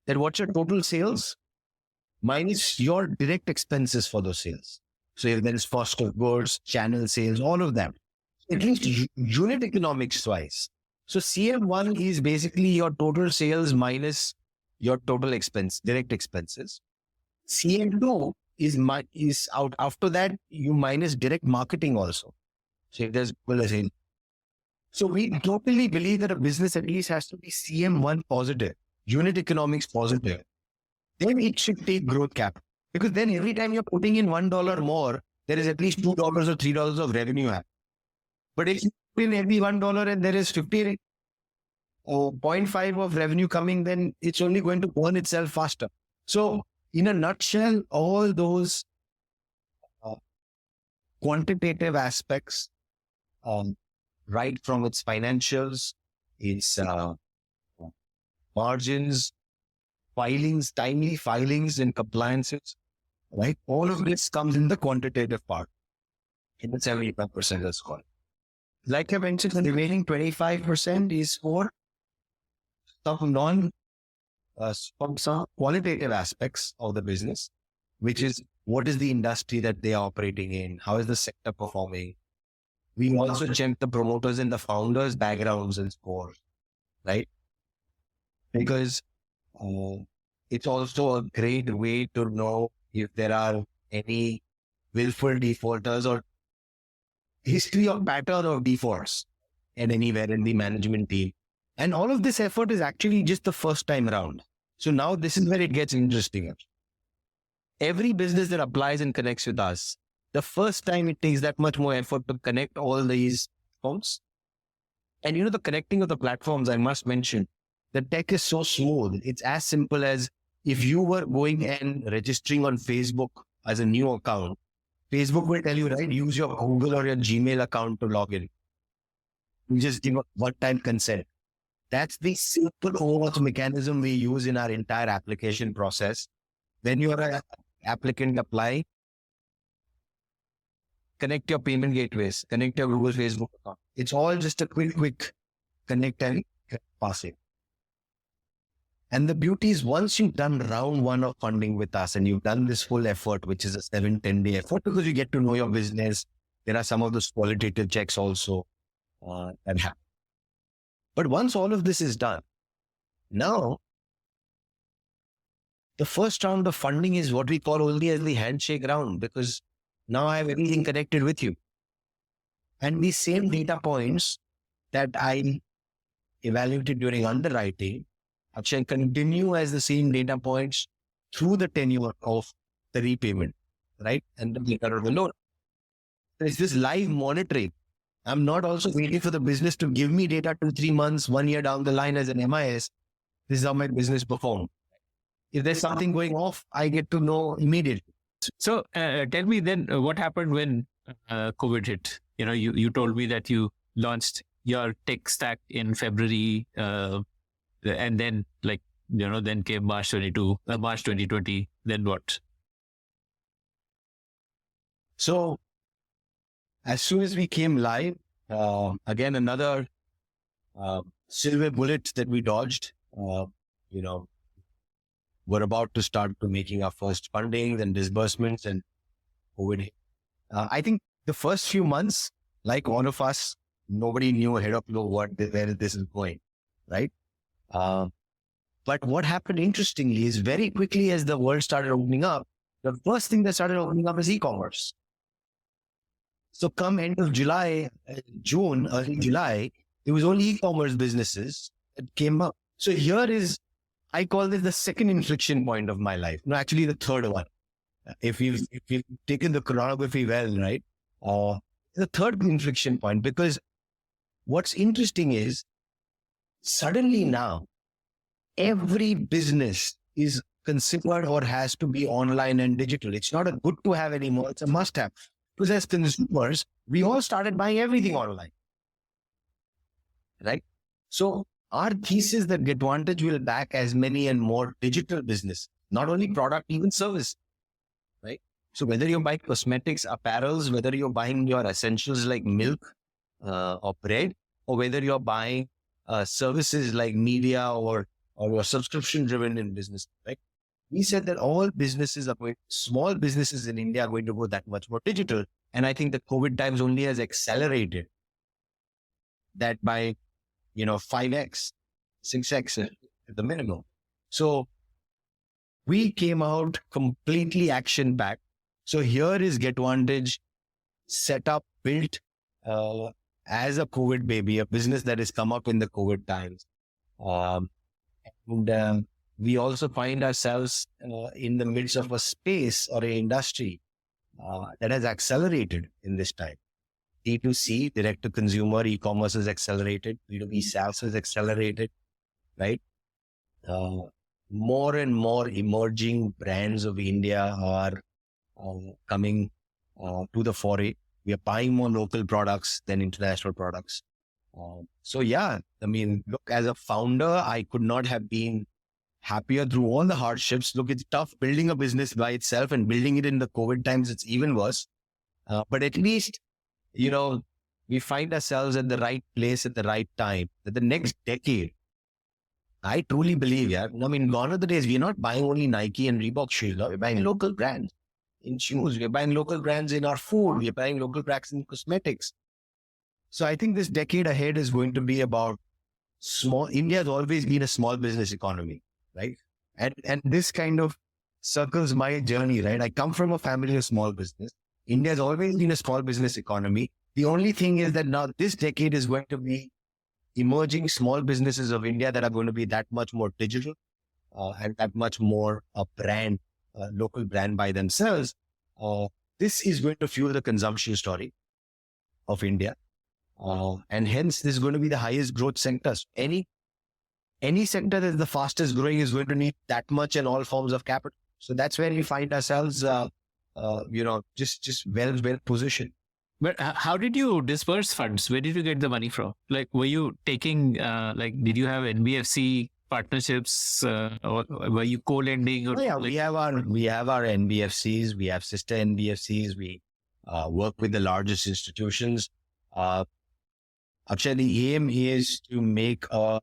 That what's your total sales minus your direct expenses for those sales. So if there is cost of goods, channel sales, all of that, at least unit economics wise. So CM1 is basically your total sales minus your total expense, direct expenses. CM2 is out. After that, you minus direct marketing also. So if there's sales. So we totally believe that a business at least has to be CM1 positive, unit economics positive. Then it should take growth capital. Because then every time you're putting in $1 more, there is at least $2 or $3 of revenue. But if you put in every $1 and there is 50 or 0.5 of revenue coming, then it's only going to burn itself faster. So in a nutshell, all those quantitative aspects, right from its financials, its margins, filings, timely filings and compliances, right? All of this comes in the quantitative part. In the 75% that's called. Like I mentioned, the remaining 25% is for some some qualitative aspects of the business, which is what is the industry that they are operating in? How is the sector performing? We also check the promoters and the founders' backgrounds and scores, right? Because it's also a great way to know if there are any willful defaulters or history or pattern of defaults and anywhere in the management team. And all of this effort is actually just the first time around. So now this is where it gets interesting. Every business that applies and connects with us, the first time it takes that much more effort to connect all these platforms. And the connecting of the platforms, I must mention, the tech is so smooth. It's as simple as if you were going and registering on Facebook as a new account, Facebook will tell you, right, use your Google or your Gmail account to log in. You just give a one-time consent. That's the simple OAuth mechanism we use in our entire application process. When you are an applicant, apply, connect your payment gateways, connect your Google, Facebook account. It's all just a quick connect and pass it. And the beauty is once you've done round one of funding with us and you've done this full effort, which is a 7-10 day effort, because you get to know your business. There are some of those qualitative checks also that happen. But once all of this is done, now the first round of funding is what we call only as the handshake round, because now I have everything connected with you. And these same data points that I evaluated during underwriting actually continue as the same data points through the tenure of the repayment, right? And the later of the loan. There's this live monitoring. I'm not also waiting for the business to give me data 2-3 months, 1 year down the line as an MIS. This is how my business performed. If there's something going off, I get to know immediately. So tell me then what happened when COVID hit? You told me that you launched your tech stack in February And then then came March 2020. Then what? So as soon as we came live, again, another silver bullet that we dodged, we're about to start to making our first fundings and disbursements, and COVID hit. I think the first few months, like all of us, nobody knew ahead of where this is going, right? But what happened interestingly is very quickly as the world started opening up, the first thing that started opening up is e-commerce. So come end of July, June, early July, it was only e-commerce businesses that came up. So here is, I call this the second inflection point of my life. No, actually the third one. If you've taken the chronography well, right? The third inflection point, because what's interesting is suddenly now every business is considered or has to be online and digital. It's not a good to have anymore. It's a must have. Because as consumers, we all started buying everything online, right? So our thesis that GetVantage will back as many and more digital business, not only product, even service, right? So whether you're buying cosmetics, apparels, whether you're buying your essentials like milk or bread, or whether you're buying services like media or your subscription driven in business, right? We said that all businesses small businesses in India are going to go that much more digital. And I think the COVID times only has accelerated that by, 5x, 6x at the minimum. So we came out completely action packed. So here is GetVantage set up, built as a COVID baby, a business that has come up in the COVID times. And we also find ourselves in the midst of a space or an industry that has accelerated in this time. D2C, direct to consumer, e-commerce has accelerated. B2B SaaS has accelerated, right? More and more emerging brands of India are coming to the foray. We are buying more local products than international products. So yeah, I mean, look, as a founder, I could not have been happier through all the hardships. Look, it's tough building a business by itself, and building it in the COVID times, it's even worse. But at least, we find ourselves at the right place at the right time. That the next decade, I truly believe, gone are the days, we're not buying only Nike and Reebok shoes. We're buying local brands in shoes. We're buying local brands in our food. We're buying local brands in cosmetics. So I think this decade ahead is going to be about India has always been a small business economy, right? And this kind of circles my journey, right? I come from a family of small business. India has always been a small business economy. The only thing is that now this decade is going to be emerging small businesses of India that are going to be that much more digital and that much more a brand, local brand by themselves. This is going to fuel the consumption story of India. And hence, this is going to be the highest growth sectors. Any sector that is the fastest growing is going to need that much and all forms of capital. So that's where we find ourselves, just well positioned. But how did you disperse funds? Where did you get the money from? Like, were you taking, did you have NBFC partnerships or were you co-lending? Or, we have our NBFCs, we have sister NBFCs, we work with the largest institutions. Actually, the aim is to make a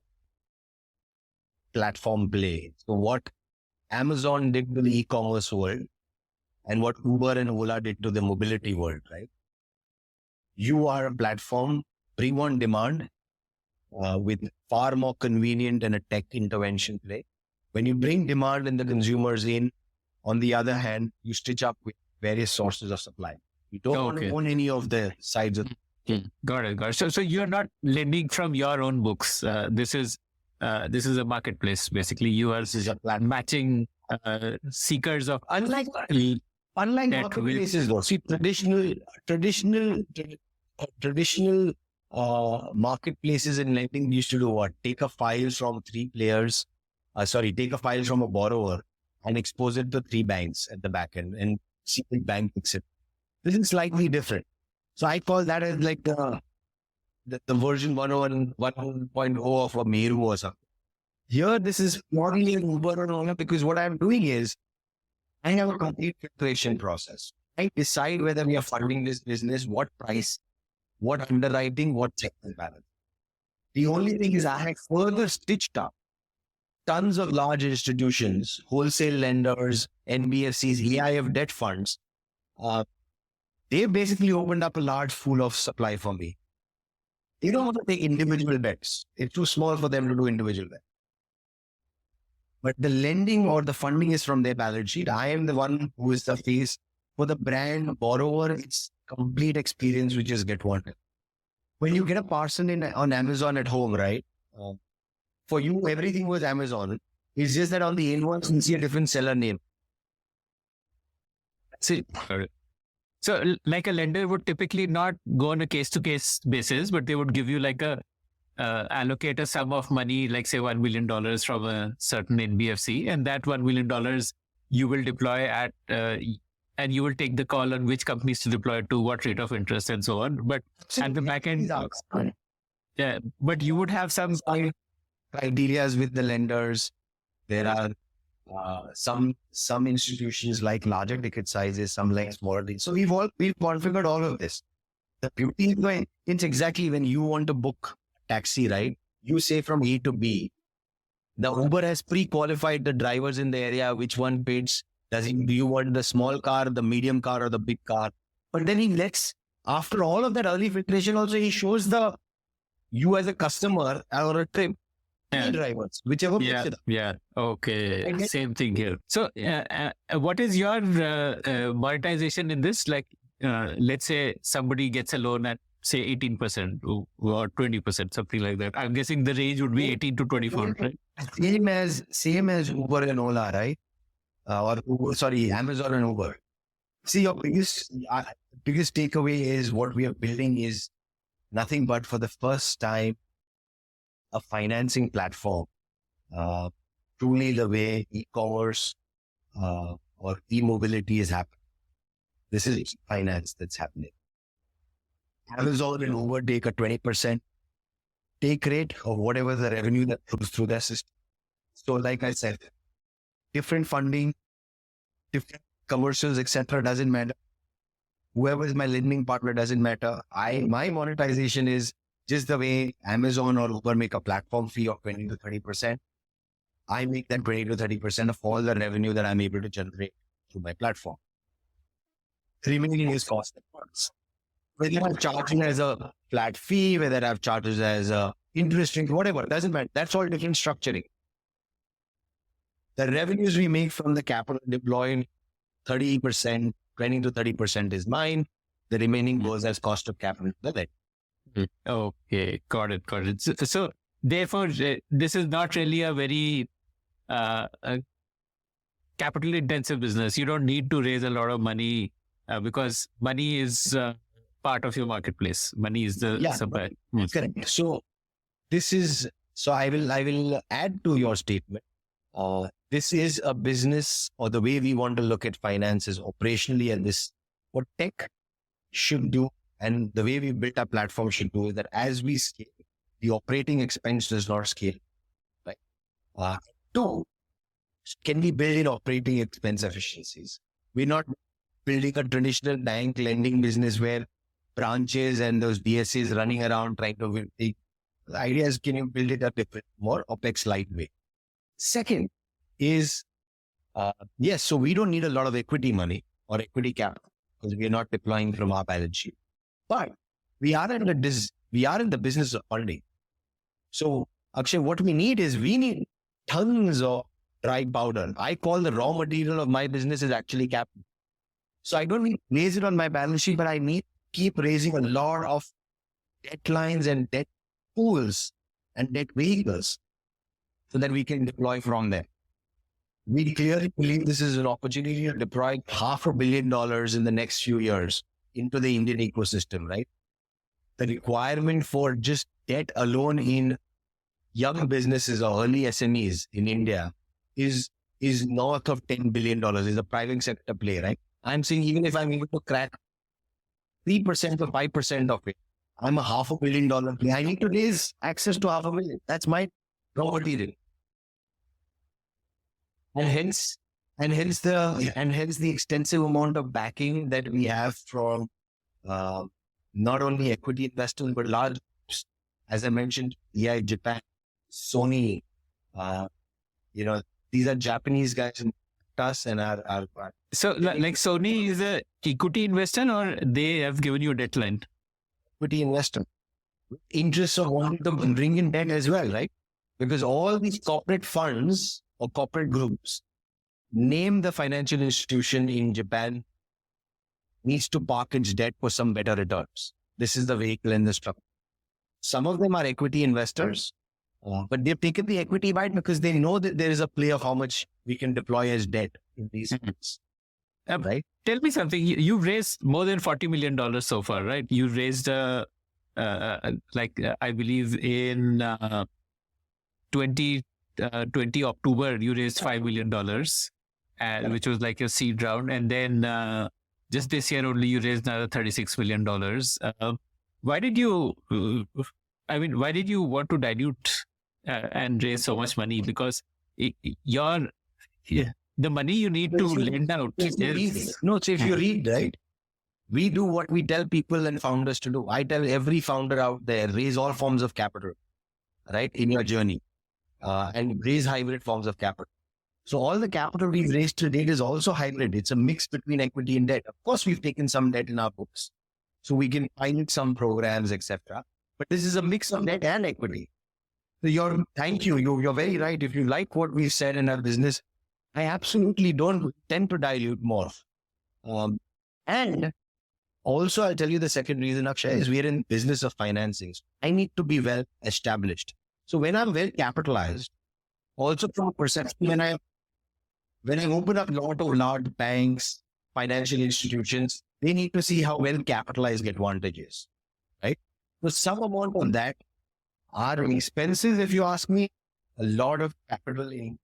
platform play. So what Amazon did to the e-commerce world and what Uber and Ola did to the mobility world, right? You are a platform, bring on demand with far more convenient and a tech intervention play. When you bring demand and the consumers in, on the other hand, you stitch up with various sources of supply. You don't own any of the sides of Got it. So you're not lending from your own books. This is a marketplace. Basically, you are matching seekers of unlike marketplaces. Though, see, traditional marketplaces in lending used to do what? Take a file from three players. Take a file from a borrower and expose it to three banks at the back end and see the bank picks it. This is slightly different. So I call that as like the version 1.0 of a Meru or something. Here, this is purely an Uber or Ola because what I'm doing is I have a complete filtration process. I decide whether we are funding this business, what price, what underwriting, what check and balance. The only thing is I have further stitched up tons of large institutions, wholesale lenders, NBFCs, AIF debt funds. They basically opened up a large pool of supply for me. They don't want to take individual bets. It's too small for them to do individual bets. But the lending or the funding is from their balance sheet. I am the one who is the face for the brand borrower. It's complete experience, which is GetVantage. When you get a parcel on Amazon at home, right? For you, everything was Amazon. It's just that on the invoice, you see a different seller name. See, so like a lender would typically not go on a case-to-case basis, but they would give you like a allocate a sum of money, like say $1 million from a certain NBFC, and that $1 million you will deploy at, and you will take the call on which companies to deploy to, what rate of interest, and so on. But at the back end, yeah, but you would have some criteria with the lenders. There are some institutions like larger ticket sizes, some like smaller. So we've configured all of this. The beauty is it's exactly when you want to book a taxi, right? You say from A to B. The Uber has pre-qualified the drivers in the area, which one bids. Do you want the small car, the medium car, or the big car? But then he lets, after all of that early filtration, also he shows you as a customer or a trip. Drivers, whichever. Yeah. Okay. Same thing here. So, what is your monetization in this? Like, let's say somebody gets a loan at say 18% or 20%, something like that. I'm guessing the range would be 18 to 24, right? Same as Uber and Ola, right? Amazon and Uber. See, your biggest takeaway is what we are building is nothing but for the first time a financing platform, truly the way e-commerce or e-mobility is happening. This is finance that's happening. Amazon and Uber take a 20% take rate of whatever the revenue that flows through their system. So like I said, different funding, different commercials, etc. doesn't matter. Whoever is my lending partner doesn't matter. My monetization is just the way Amazon or Uber make a platform fee of 20 to 30%. I make that 20 to 30% of all the revenue that I'm able to generate through my platform. The remaining is cost and funds. Whether I'm charging as a flat fee, whether I've charged as a interest rate, whatever, doesn't matter. That's all different structuring. The revenues we make from the capital deployed, 30%, 20 to 30% is mine. The remaining goes as cost of capital. Okay, got it. So therefore, this is not really a very capital intensive business. You don't need to raise a lot of money because money is part of your marketplace. Money is the supply. Correct. So I will add to your statement. This is a business, or the way we want to look at finances operationally, and this what tech should do. And the way we built our platform should do is that as we scale, the operating expense does not scale. Right? Two, can we build in operating expense efficiencies? We're not building a traditional bank lending business where branches and those DSAs running around trying to build. The idea is, can you build it a different, more OpEx light way? Second is, so we don't need a lot of equity money or equity capital because we are not deploying from our balance sheet. But we are in the business of funding. So Akshay, what we need tons of dry powder. I call the raw material of my business is actually capital. So I don't need to raise it on my balance sheet, but I need to keep raising a lot of debt lines and debt pools and debt vehicles so that we can deploy from there. We clearly believe this is an opportunity to deploy $500 million in the next few years into the Indian ecosystem, right? The requirement for just debt alone in young businesses or early SMEs in India is north of $10 billion. Is a private sector play, right? I'm saying even if I'm able to crack 3% or 5% of it, I'm a $500 million play. I need to raise access to $500 million. That's my raw material. And hence the extensive amount of backing that we have from not only equity investors, but large, as I mentioned, EI Japan, Sony, these are Japanese guys in us and our So like Sony is a equity investor, or they have given you a deadline? equity investor. Interests of wanting to bring in debt as well, right? Because all these corporate funds or corporate groups name the financial institution in Japan needs to park its debt for some better returns. This is the vehicle in the structure. Some of them are equity investors, but they've taken the equity bite because they know that there is a play of how much we can deploy as debt in these funds. Right? Tell me something. You've raised more than $40 million so far, right? You raised, I believe in 2020 October, you raised $5 million, which was like your seed round. And then just this year only, you raised another $36 million. Why did you want to dilute and raise so much money? Because the money you need to lend out is... No, so if you read, right, we do what we tell people and founders to do. I tell every founder out there, raise all forms of capital, right, in your journey, and raise hybrid forms of capital. So all the capital we've raised to date is also hybrid. It's a mix between equity and debt. Of course, we've taken some debt in our books, so we can pilot some programs, etc. But this is a mix of debt and equity. So thank you. You're very right. If you like what we've said in our business, I absolutely don't tend to dilute more. And also, I'll tell you the second reason, Akshay, is we're in business of financing. I need to be well established. So when I'm well capitalized, also from perception, when I open up a lot of large banks, financial institutions, they need to see how well capitalized GetVantage is, right? So some amount of that are expenses, if you ask me, a lot of capital in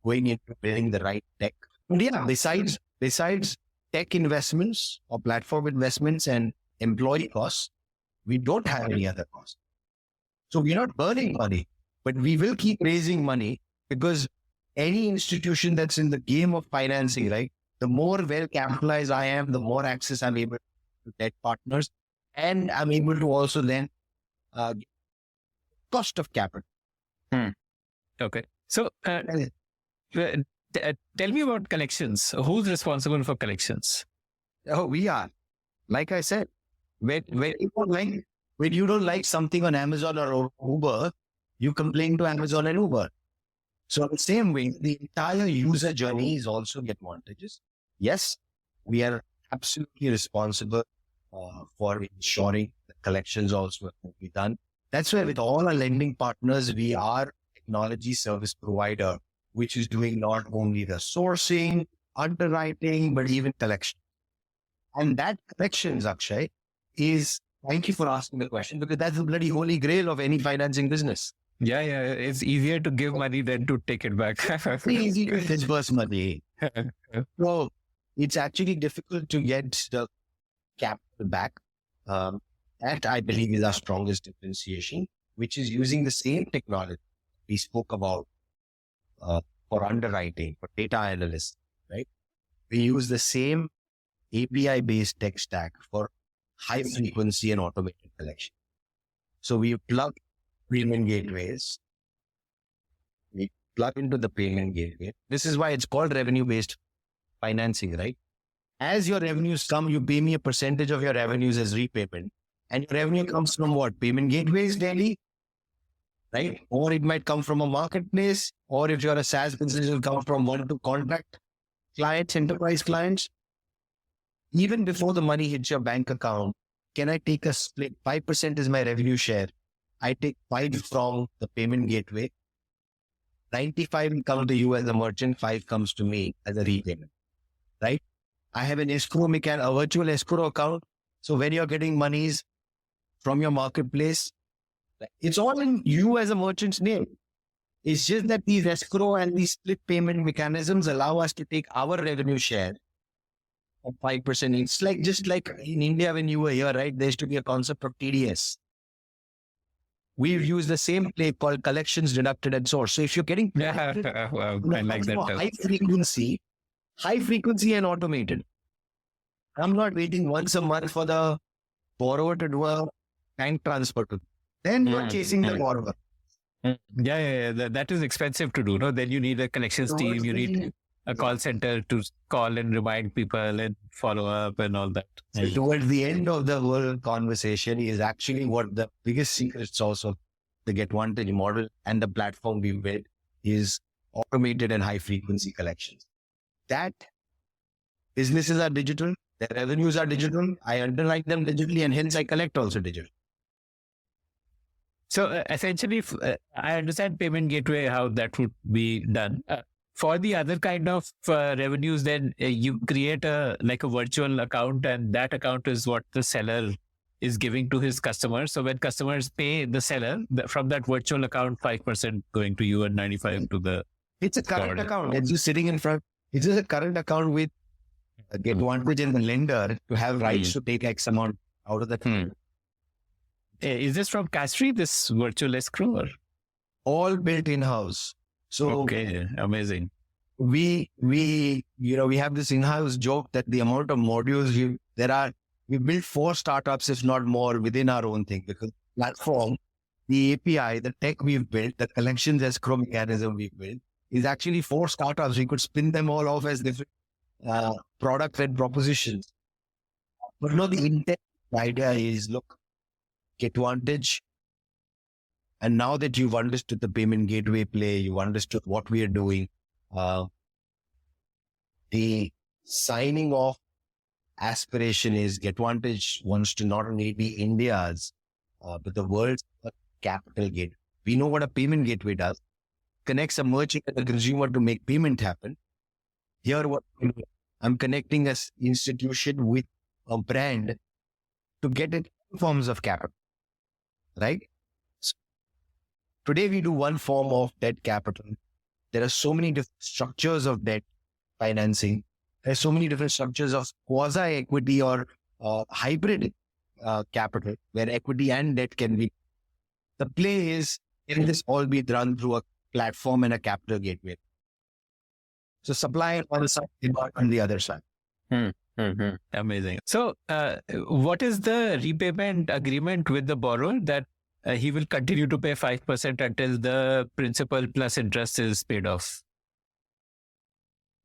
going into building the right tech. And yeah, besides tech investments or platform investments and employee costs, we don't have any other costs. So we're not burning money, but we will keep raising money because any institution that's in the game of financing, right, the more well capitalized I am, the more access I'm able to debt partners, and I'm able to also then cost of capital. Okay. So tell me about collections. Who's responsible for collections? Oh, we are. Like I said, when you don't like something on Amazon or Uber, you complain to Amazon and Uber. So the same way, the entire user journey is also GetVantage's. Yes, we are absolutely responsible for ensuring the collections also will be done. That's why with all our lending partners, we are technology service provider, which is doing not only the sourcing, underwriting, but even collection. And that collections, Akshay, is, thank you for asking the question, because that's the bloody holy grail of any financing business. Yeah. It's easier to give money than to take it back. It's easy to disburse money. So it's actually difficult to get the capital back. That I believe is our strongest differentiation, which is using the same technology we spoke about for underwriting, for data analysts, right? We use the same API-based tech stack for high frequency and automated collection. So we plug payment gateways. We plug into the payment gateway. This is why it's called revenue-based financing, right? As your revenues come, you pay me a percentage of your revenues as repayment. And your revenue comes from what? Payment gateways daily, right? Or it might come from a marketplace, or if you're a SaaS business, it'll come from one to contract clients, enterprise clients. Even before the money hits your bank account, can I take a split? 5% is my revenue share. I take 5 from the payment gateway. 95 comes to you as a merchant, 5 comes to me as a repayment, right? I have an escrow a virtual escrow account. So when you're getting monies from your marketplace, it's all in you as a merchant's name. It's just that these escrow and these split payment mechanisms allow us to take our revenue share of 5%. It's like, just like in India when you were here, right? There used to be a concept of TDS. we've used the same play called collections deducted at source. So if you're getting Yeah, wow, I like that term. high frequency and automated. I'm not waiting once a month for the borrower to do a bank transfer to. Then you're chasing the borrower. Yeah. That is expensive to do. No, then you need a collections team. You need a call center to call and remind people and follow up and all that. So towards the end of the whole conversation is actually what the biggest secret sauce of the GetVantage model and the platform we built is automated and high frequency collections. That businesses are digital, their revenues are digital, I underwrite them digitally, and hence I collect also digital. So essentially, I understand payment gateway, how that would be done. For the other kind of revenues, then you create a virtual account, and that account is what the seller is giving to his customers. So when customers pay the seller from that virtual account, 5% going to you and 95% to the. It's a current account. It's just sitting in front. It's just a current account with a GetVantage and the lender to have rights to take X amount out of the. Is this from Castry, this virtual escrow? Or? All built in-house. So okay, amazing. We have this in-house joke that the amount of modules we built 4 startups, if not more, within our own thing, because platform, the API, the tech we've built, the collections escrow mechanism we've built is actually 4 startups. We could spin them all off as different products and propositions. But no, the intent, the idea is, look, GetVantage. And now that you've understood the payment gateway play, you've understood what we are doing, the signing off aspiration is GetVantage wants to not only be India's, but the world's capital gateway. We know what a payment gateway does. Connects a merchant and a consumer to make payment happen. Here, what I'm connecting an institution with a brand to get it in forms of capital, right? Today, we do one form of debt capital. There are so many different structures of debt financing. There are so many different structures of quasi-equity or hybrid capital, where equity and debt can be. The play is, can this all be run through a platform and a capital gateway? So supply on one side, demand on the other side. Amazing. So what is the repayment agreement with the borrower that he will continue to pay 5% until the principal plus interest is paid off?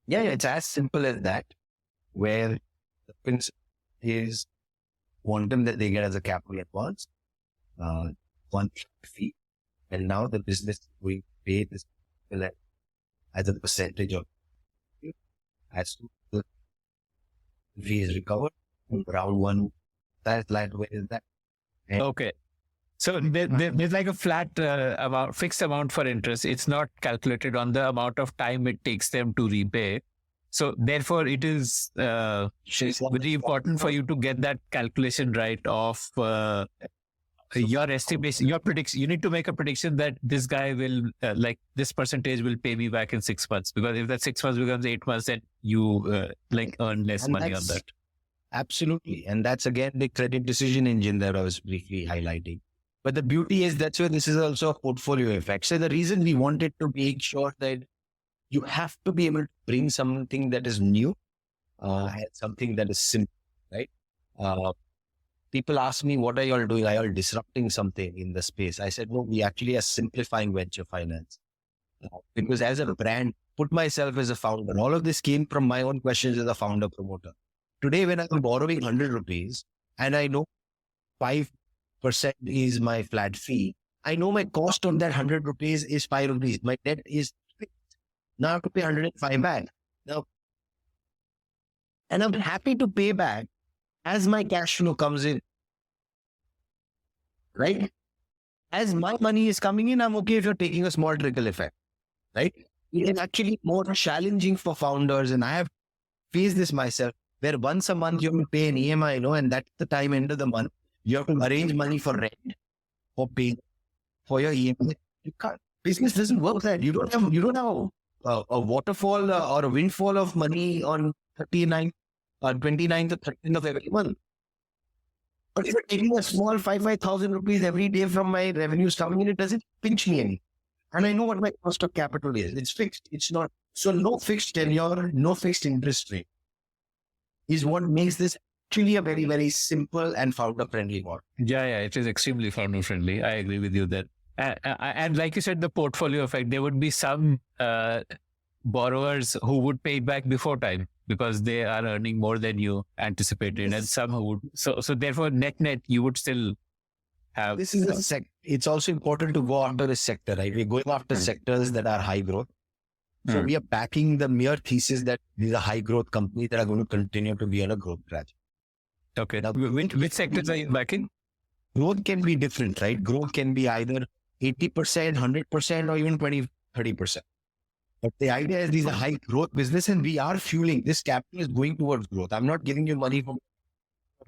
Yeah, it's as simple as that, where the principal is quantum that they get as a capital advance, one fee, and now the business will pay this as a percentage of as to the fee is recovered round one. That's like where is that? And okay. So there's like a flat amount, fixed amount for interest. It's not calculated on the amount of time it takes them to repay. So therefore, it is very important for you to get that calculation right of your estimation, your prediction. You need to make a prediction that this guy will, this percentage will pay me back in 6 months. Because if that 6 months becomes 8 months, then you earn less money on that. Absolutely. And that's again the credit decision engine that I was briefly highlighting. But the beauty is that's where this is also a portfolio effect. So the reason we wanted to make sure that you have to be able to bring something that is new and something that is simple, right? People ask me, what are you all doing? Are you all disrupting something in the space? I said, no, we actually are simplifying venture finance. Because as a brand, put myself as a founder. All of this came from my own questions as a founder promoter. Today, when I'm borrowing 100 rupees and I know 5% is my flat fee, I know my cost on that 100 rupees is 5 rupees. My debt is fixed. Now I have to pay 105 back. Now, and I'm happy to pay back as my cash flow comes in. Right? As my money is coming in, I'm okay if you're taking a small trickle effect. Right? It is actually more challenging for founders, and I have faced this myself, where once a month you have to pay an EMI, and that's the time end of the month. You have to arrange money for rent, for paying, for your EMI. You can't. Business doesn't work that. You don't have a waterfall or a windfall of money on 29th or 30th of every month. But if you're taking a small 5,000 rupees every day from my revenues coming in, it doesn't pinch me any. And I know what my cost of capital is. It's fixed. It's not. So no fixed tenure, no fixed interest rate is what makes this actually a very, very simple and founder-friendly model. Yeah, it is extremely founder friendly. I agree with you there. And like you said, the portfolio effect, there would be some borrowers who would pay it back before time because they are earning more than you anticipated, and some who would. So therefore, net, you would still have. This is it's also important to go after a sector, right? We're going after sectors that are high growth. So we are backing the mere thesis that these are high growth companies that are going to continue to be on a growth track. Okay. Now, which sectors are you backing? Growth can be different, right? Growth can be either 80%, 100%, or even 20, 30%. But the idea is these are high growth business and we are fueling. This capital is going towards growth. I'm not giving you money for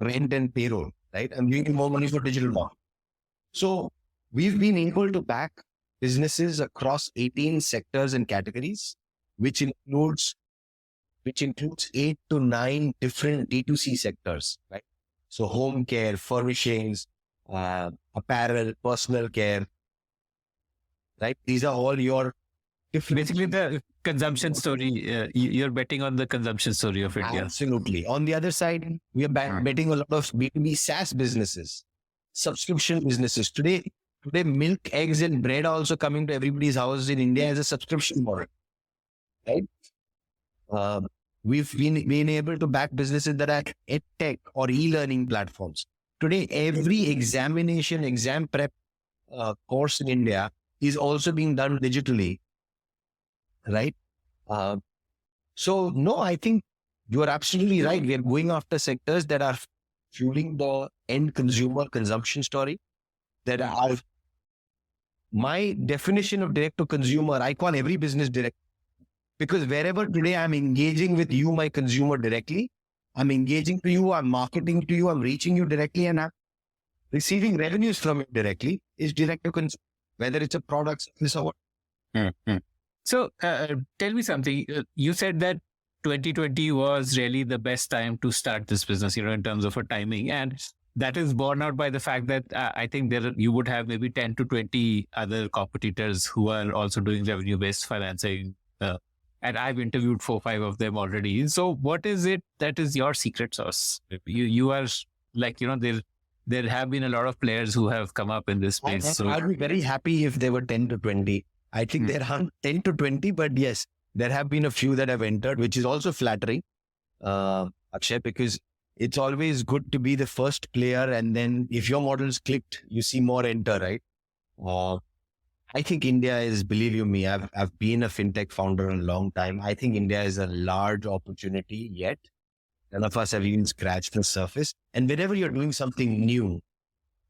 rent and payroll, right? I'm giving you more money for digital marketing. So we've been able to back businesses across 18 sectors and categories, which includes 8 to 9 different D2C sectors, right? So home care, furnishings, apparel, personal care, right? These are all your different... Basically the consumption story. You're betting on the consumption story of India. Absolutely. On the other side, we are betting a lot of B2B SaaS businesses, subscription businesses. Today, milk, eggs, and bread are also coming to everybody's house in India as a subscription model, right? We've been able to back businesses that are edtech or e-learning platforms. Today, every exam prep course in India is also being done digitally, right? So no, I think you are absolutely right. We are going after sectors that are fueling the end consumer consumption story. That are my definition of direct to consumer. I call every business direct. Because wherever today I'm engaging with you, my consumer directly, I'm engaging to you, I'm marketing to you, I'm reaching you directly, and I'm receiving revenues from you directly, is direct to consumer, whether it's a product, service, or what. So tell me something. You said that 2020 was really the best time to start this business, in terms of a timing. And that is borne out by the fact that I think you would have maybe 10 to 20 other competitors who are also doing revenue-based financing. And I've interviewed 4 or 5 of them already. So what is it that is your secret sauce? You are like, there have been a lot of players who have come up in this space. So I'd be very happy if there were 10 to 20. I think there aren't 10 to 20, but yes, there have been a few that have entered, which is also flattering, Akshay, because it's always good to be the first player. And then if your model's clicked, you see more enter, right? I think India is, believe you me, I've been a fintech founder a long time. I think India is a large opportunity yet. None of us have even scratched the surface. And whenever you're doing something new,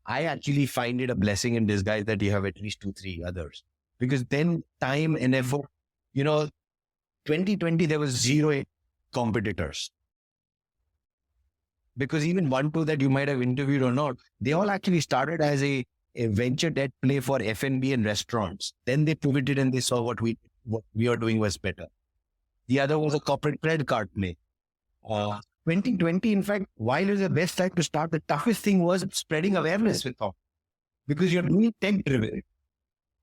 I actually find it a blessing in disguise that you have at least 2, 3 others. Because then time and effort, 2020, there was 0 competitors. Because even 1, 2 that you might have interviewed or not, they all actually started as a venture debt play for F&B and restaurants. Then they pivoted and they saw what we are doing was better. The other was a corporate credit card play. 2020, in fact, while it was the best time to start, the toughest thing was spreading awareness with them. Because you're doing tech-driven.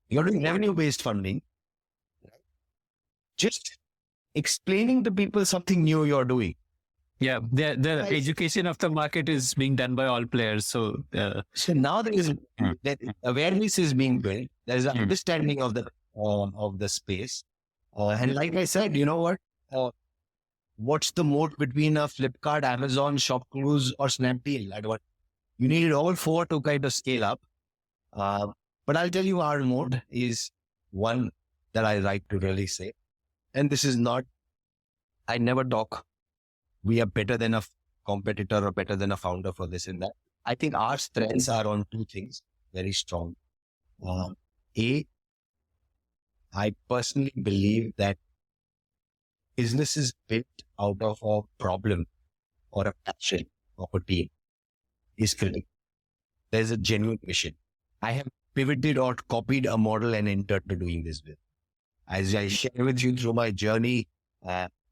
You're doing revenue-based funding. Just explaining to people something new you're doing. Yeah, the education of the market is being done by all players. So now there is that awareness is being built. There's an understanding of the space. And like I said, you know what? What's the moat between a Flipkart, Amazon, Shopclues, or Snapdeal? You needed all 4 to kind of scale up. But I'll tell you, our moat is one that I like to really say. And this is not, I never talk. We are better than a competitor or better than a founder for this and that. I think our strengths are on 2 things, very strong. I personally believe that business is built out of a problem or a passion of a team is critical. There's a genuine mission. I have pivoted or copied a model and entered to doing this with. As I share with you through my journey,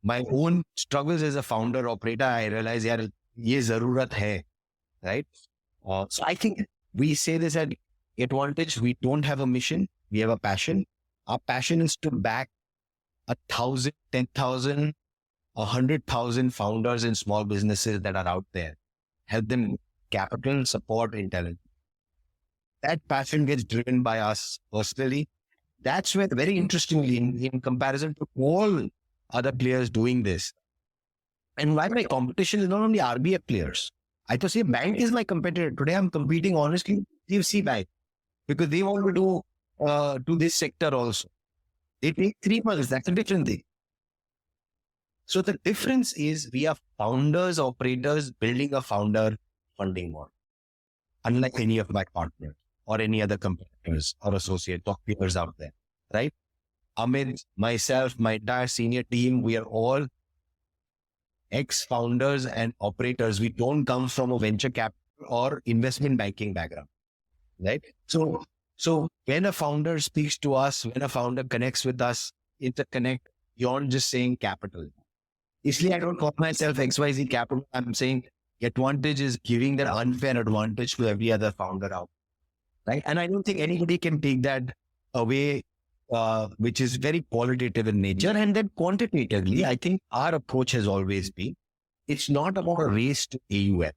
my own struggles as a founder operator, I realize, yaar, ye zarurat hai, right? So I think we say this at GetVantage, we don't have a mission, we have a passion. Our passion is to back 1,000, 10,000, 100,000 founders in small businesses that are out there. Help them capital, support, intelligence. That passion gets driven by us personally. That's where, very interestingly, in comparison to all other players doing this, and why my competition is not only RBF players. I to say bank is my competitor. Today I'm competing honestly with CFC Bank because they want to do this sector also. They take 3 months. That's a different thing. So the difference is we are founders, operators building a founder funding model, unlike any of my partners or any other competitors or associates or peers out there, right? Amit, myself, my entire senior team, we are all ex-founders and operators. We don't come from a venture capital or investment banking background, right? So when a founder speaks to us, when a founder connects with us, interconnect beyond just saying capital. Isliye I don't call myself XYZ Capital. I'm saying GetVantage is giving that unfair advantage to every other founder out, right? And I don't think anybody can take that away, which is very qualitative in nature. And then quantitatively, I think our approach has always been, it's not about a race to AUM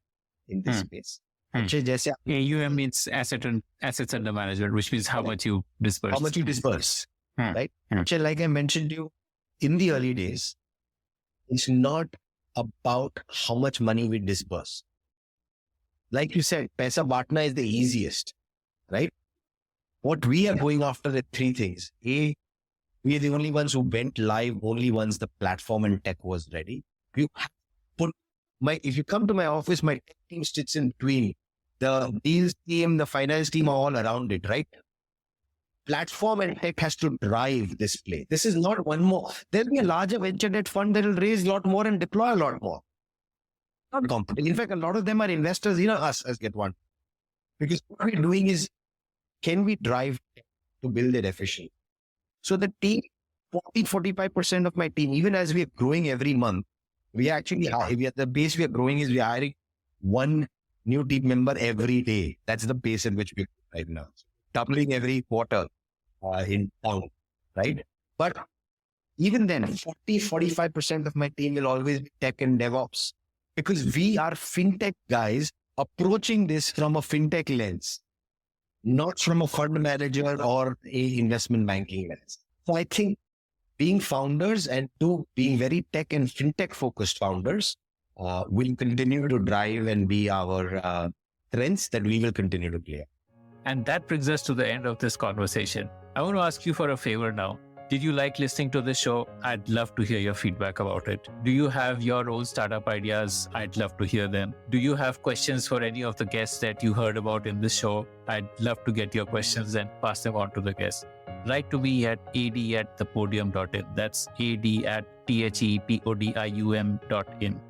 in this space. AUM means assets under management, which means how much you disperse. How much you disperse, right? Like I mentioned to you, in the early days, it's not about how much money we disperse. Like you said, Paisa Batna is the easiest, right? What we are going after are 3 things. A, we are the only ones who went live only once the platform and tech was ready. If you come to my office, my tech team sits in between. The deals team, the finance team are all around it, right? Platform and tech has to drive this play. This is not one more. There'll be a larger venture debt fund that will raise a lot more and deploy a lot more. Not competition. In fact, a lot of them are investors, us as GetVantage. Because what we're doing is, can we drive to build it efficiently? So the team, 45% of my team, even as we are growing every month, we at the base we are growing is we are hiring 1 new team member every day. That's the pace at which we're right now. Doubling every quarter in town, right? But even then, 45% of my team will always be tech and DevOps because we are fintech guys approaching this from a fintech lens, not from a fund manager or a investment banking lens. So I think being founders and being very tech and fintech focused founders will continue to drive and be our strengths that we will continue to play. And that brings us to the end of this conversation. I want to ask you for a favor now. Did you like listening to this show? I'd love to hear your feedback about it. Do you have your own startup ideas? I'd love to hear them. Do you have questions for any of the guests that you heard about in this show? I'd love to get your questions and pass them on to the guests. Write to me at ad@thepodium.in. That's ad@thepodium.in.